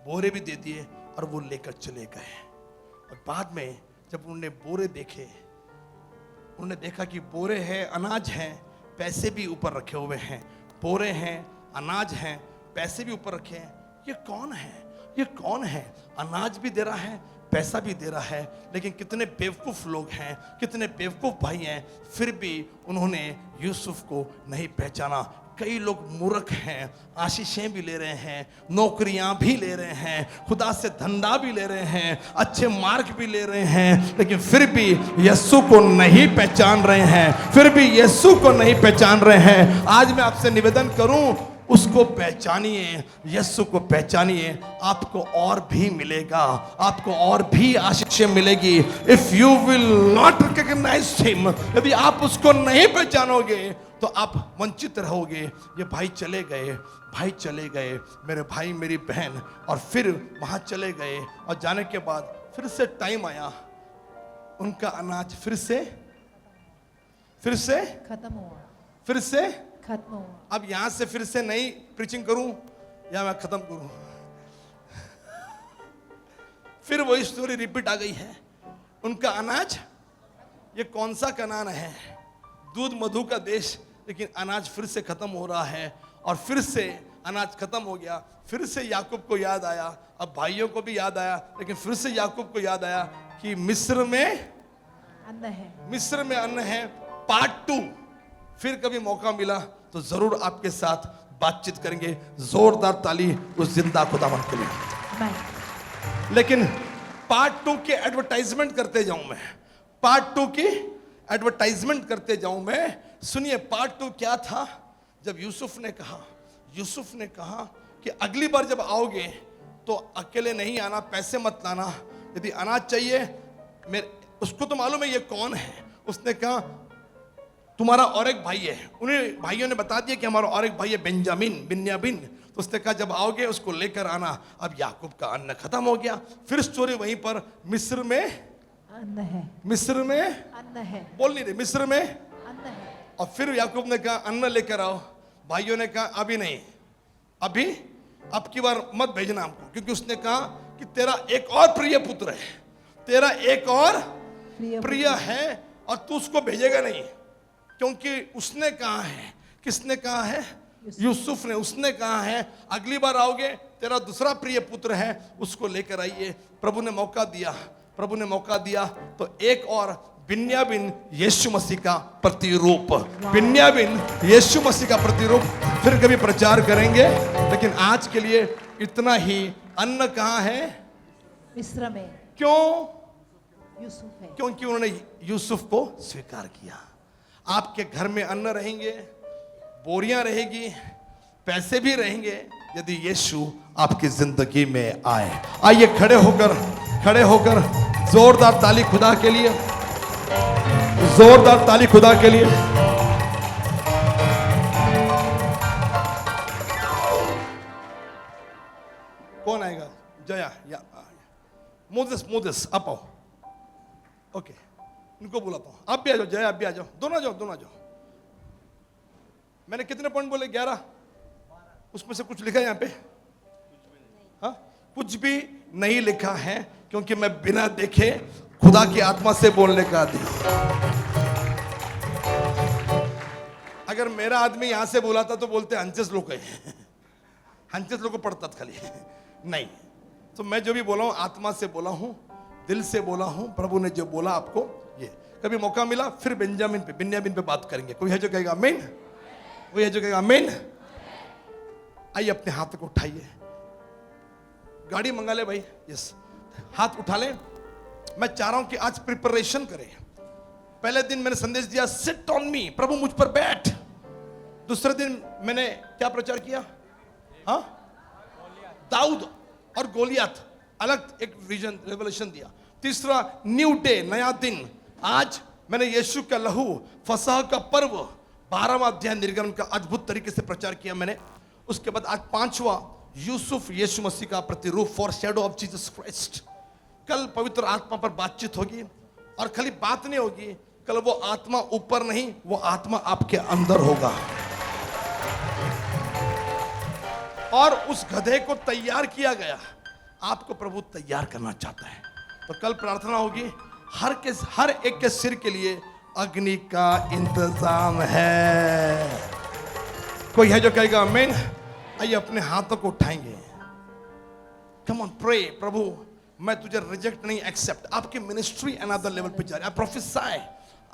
बोरे भी दे दिए, और वो लेकर चले गए। और बाद में जब उन्होंने बोरे देखे, उन्होंने देखा कि बोरे हैं, अनाज हैं, पैसे भी ऊपर रखे हुए हैं। बोरे हैं, अनाज हैं, पैसे भी ऊपर रखे हैं। ये कौन है? ये कौन है? अनाज भी दे रहा है, पैसा भी दे रहा है। लेकिन कितने बेवकूफ लोग हैं, कितने बेवकूफ भाई हैं, फिर भी उन्होंने यूसुफ को नहीं पहचाना। कई लोग मूर्ख हैं, आशीषें भी ले रहे हैं, नौकरियां भी ले रहे हैं, खुदा से धंधा भी ले रहे हैं, अच्छे मार्क भी ले रहे हैं, लेकिन फिर भी यीशु को नहीं पहचान रहे हैं, फिर भी यीशु को नहीं पहचान रहे हैं। आज मैं आपसे निवेदन करूं, उसको पहचानिए, यीशु को पहचानिए, आपको और भी मिलेगा, आपको और भी आशीषें मिलेगी। If you will not recognise him, यदि आप उसको नहीं पहचानोगे तो आप वंचित रहोगे। ये भाई चले गए, मेरे भाई मेरी बहन, और फिर वहां चले गए, और जाने के बाद फिर से टाइम आया, उनका अनाज फिर से खत्म हुआ। फिर से खत्म हुआ। अब यहां से फिर से नई प्रीचिंग करूं या मैं खत्म करूं? फिर वही स्टोरी रिपीट आ गई है। उनका अनाज, ये कौन सा कनान है? दूध मधु का देश, लेकिन अनाज फिर से खत्म हो रहा है। और फिर से अनाज खत्म हो गया, फिर से याकूब को याद आया, अब भाइयों को भी याद आया, लेकिन फिर से याकूब को याद आया कि मिस्र में अन्न है। पार्ट 2 फिर कभी मौका मिला तो जरूर आपके साथ बातचीत करेंगे। जोरदार ताली उस जिंदा खुदावन के लिए। लेकिन पार्ट 2 के एडवर्टाइजमेंट करते जाऊं मैं, पार्ट 2 की एडवर्टाइजमेंट करते जाऊं मैं। सुनिए पार्ट 2 क्या था। जब यूसुफ ने कहा कि अगली बार जब आओगे तो अकेले नहीं आना, पैसे मत लाना, यदि अनाज चाहिए मेरे, उसको तो मालूम है ये कौन है। उसने कहा तुम्हारा और एक भाई है। उन्हें भाइयों ने बता दिया कि हमारा और एक भाई है बिन्यामिन। तो उसने कहा जब आओगे उसको लेकर आना। अब याकूब का अन्न खत्म हो गया, फिर स्टोरी वहीं पर, मिस्र में अन्न है, बोल नहीं रहे, मिस्र में अन्न है। और फिर याकूब ने कहा अन्न लेकर आओ। भाइयों ने कहा अभी नहीं, अब की बार मत भेजना हमको, क्योंकि उसने कहा कि तेरा एक और प्रिय पुत्र है, तेरा एक और प्रिय है, और तू उसको भेजेगा नहीं, क्योंकि उसने कहा है, किसने कहा है? यूसुफ ने। उसने कहा है अगली बार आओगे तेरा दूसरा प्रिय पुत्र है, उसको लेकर आइए। प्रभु ने मौका दिया तो एक और बिन्यामिन यीशु मसीह का प्रतिरूप, बिन्यामिन यीशु मसीह का प्रतिरूप फिर कभी प्रचार करेंगे। लेकिन आज के लिए इतना ही। अन्न कहाँ है? मिस्र में। क्यों? यूसुफ है, क्योंकि उन्होंने यूसुफ को स्वीकार किया। आपके घर में अन्न रहेंगे, बोरियां रहेगी, पैसे भी रहेंगे, यदि यीशु आपकी जिंदगी में आए। आइए खड़े होकर जोरदार ताली खुदा के लिए, जोरदार ताली खुदा के लिए। कौन आएगा? जया या मोदिस आप आओ। ओके, इनको बुलाता हूं। आप भी आ जाओ, जया आप भी आ जाओ, दोनों आ जाओ। मैंने कितने पॉइंट बोले? 11। उसमें से कुछ लिखा है यहाँ पे? हाँ, कुछ भी नहीं लिखा है, क्योंकि मैं बिना देखे खुदा की आत्मा से बोलने का आदि हूं। अगर मेरा आदमी यहां से बोला था तो बोलते हंचस लोग है, हंचस लोग को पढ़ता था खाली, नहीं। तो मैं जो भी बोला हूं आत्मा से बोला हूं, दिल से बोला हूं। प्रभु ने जो बोला आपको, ये कभी मौका मिला फिर बिन्यामीन पे बात करेंगे। कोई है जो कहेगा आमीन? कोई है जो कहेगा आमीन? आइए अपने हाथ को उठाइए, गाड़ी मंगा ले भाई, यस, हाथ उठा ले। मैं चाह रहा हूं कि आज प्रिपरेशन करें। पहले दिन मैंने संदेश दिया सिट ऑन मी, प्रभु मुझ पर बैठ। दूसरे दिन मैंने क्या प्रचार किया? हाँ, दाऊद और गोलियत, अलग एक विजन रेवलेशन दिया। तीसरा न्यू डे, नया दिन। आज मैंने यीशु का लहू, फसह का पर्व, 12वां अध्याय निर्गमन का अद्भुत तरीके से प्रचार किया मैंने। उसके बाद आज 5वां यूसुफ यीशु मसीह का प्रतिरूप, for shadow of Jesus Christ. कल पवित्र आत्मा पर बातचीत होगी, और खाली बात नहीं होगी, कल वो आत्मा ऊपर नहीं, वो आत्मा आपके अंदर होगा। और उस गधे को तैयार किया गया, आपको प्रभु तैयार करना चाहता है। तो कल प्रार्थना होगी, हर एक के सिर के लिए अग्नि का इंतजाम है। कोई है जो कहेगा आमीन? आइए अपने हाथों को उठाएंगे। कम ऑन प्रे, प्रभु मैं तुझे रिजेक्ट नहीं, एक्सेप्ट। आपकी मिनिस्ट्री अनदर लेवल पे जा रही है। प्रोफेसाई,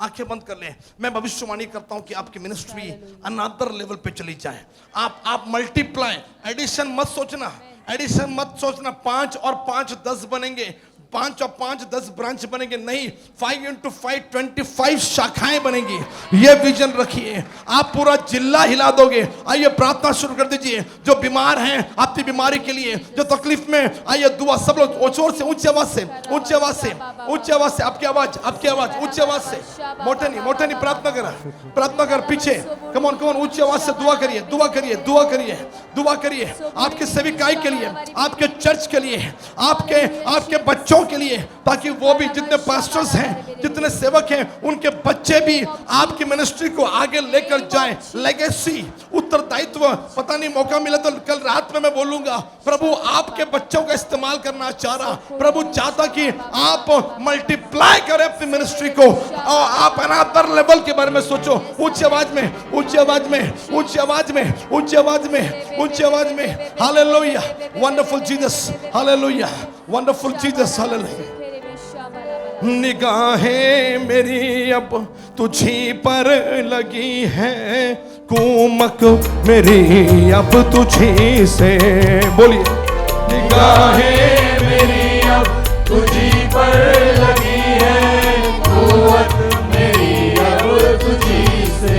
आंखें बंद कर ले। मैं भविष्यवाणी करता हूं कि आपकी मिनिस्ट्री अनदर लेवल पे चली जाए। आप मल्टीप्लाई, एडिशन मत सोचना, एडिशन मत सोचना। 5 और 5 10 बनेंगे, 5 और 5 10 ब्रांच बनेंगे, नहीं, 5 into 5 25 शाखाएं बनेंगी। ये विजन रखिए, आप पूरा जिला हिला दोगे। आइए प्रार्थना शुरू कर दीजिए। जो बीमार हैं आपकी बीमारी के लिए, जो तकलीफ में, आइए दुआ सब लोग जोर से, ऊंची आवाज से, ऊंची आवाज से, ऊंची आवाज से, आपकी आवाज, ऊंची आवाज से, मोटे नहीं प्रार्थना करा, प्रार्थना कर पीछे। कम ऑन ऊंची आवाज से दुआ करिए, दुआ करिए, दुआ करिए, दुआ करिए। आपके सेविकाई के लिए, आपके चर्च के लिए, आपके बच्चों के लिए, ताकि वो भी, जितने पास्टर्स हैं, जितने सेवक हैं, उनके बच्चे भी आपकी मिनिस्ट्री को आगे लेकर जाएं। लेगेसी, उत्तरदायित्व। पता नहीं मौका मिला तो कल रात में मैं बोलूंगा, प्रभु आपके बच्चों का इस्तेमाल करना चाह रहा। प्रभु चाहता कि आप मल्टीप्लाई करें अपनी मिनिस्ट्री को, और आप अनदर लेवल के बारे में सोचो। ऊंची आवाज में, ऊंची आवाज में, ऊंची आवाज में, ऊंची आवाज में, ऊंची आवाज में। Hallelujah, wonderful Jesus, hallelujah, wonderful Jesus, hallelujah. निगाहें मेरी अब तुझी पर लगी है, कुमक मेरी अब तुझी से, बोलिए। निगाहें मेरी अब तुझी पर लगी है, कुव्वत मेरी अब तुझी से।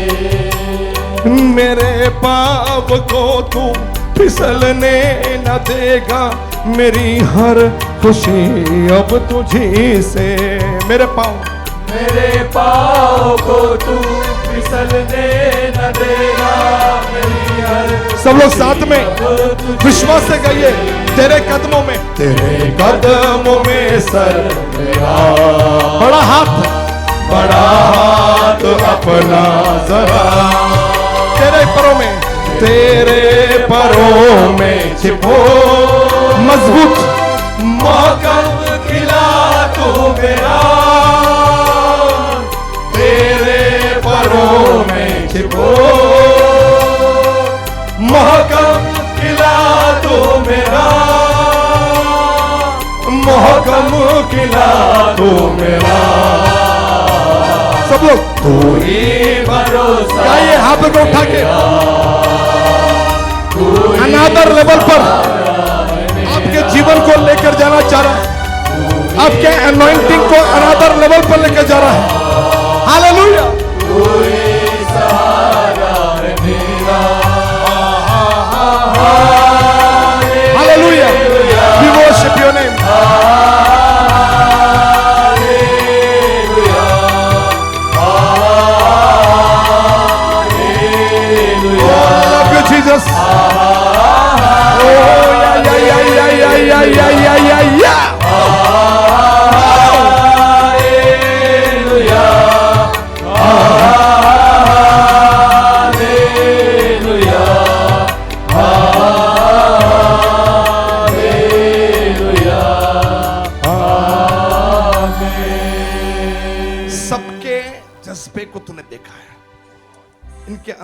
मेरे पाप को तू फिसलने न देगा, मेरी हर खुशी अब तुझी से। मेरे पाँव को तू फिसलने न देगा, मेरी हर। सब लोग साथ में विश्वास से गाइए। तेरे कदमों में, तेरे कदमों में सर मेरा, बड़ा हाथ अपना जरा, तेरे परों में, तेरे परों में छिपो, मजबूत महकम खिला तू मेरा, तेरे परों में छिपो, महकम खिला तू मेरा, महकम खिला तू मेरा। सब लोग तू ही भरोसा, गाइए हाथ को उठा के। अनदर लेवल पर आपके जीवन को लेकर जाना चाह रहा है, आपके अनॉइंटिंग को अनदर लेवल पर लेकर जा रहा है। Hallelujah, hallelujah, we worship your name. Jesus. Oh yeah.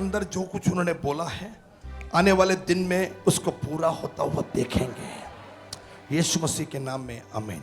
अंदर जो कुछ उन्होंने बोला है आने वाले दिन में उसको पूरा होता हुआ देखेंगे। यीशु मसीह के नाम में आमीन।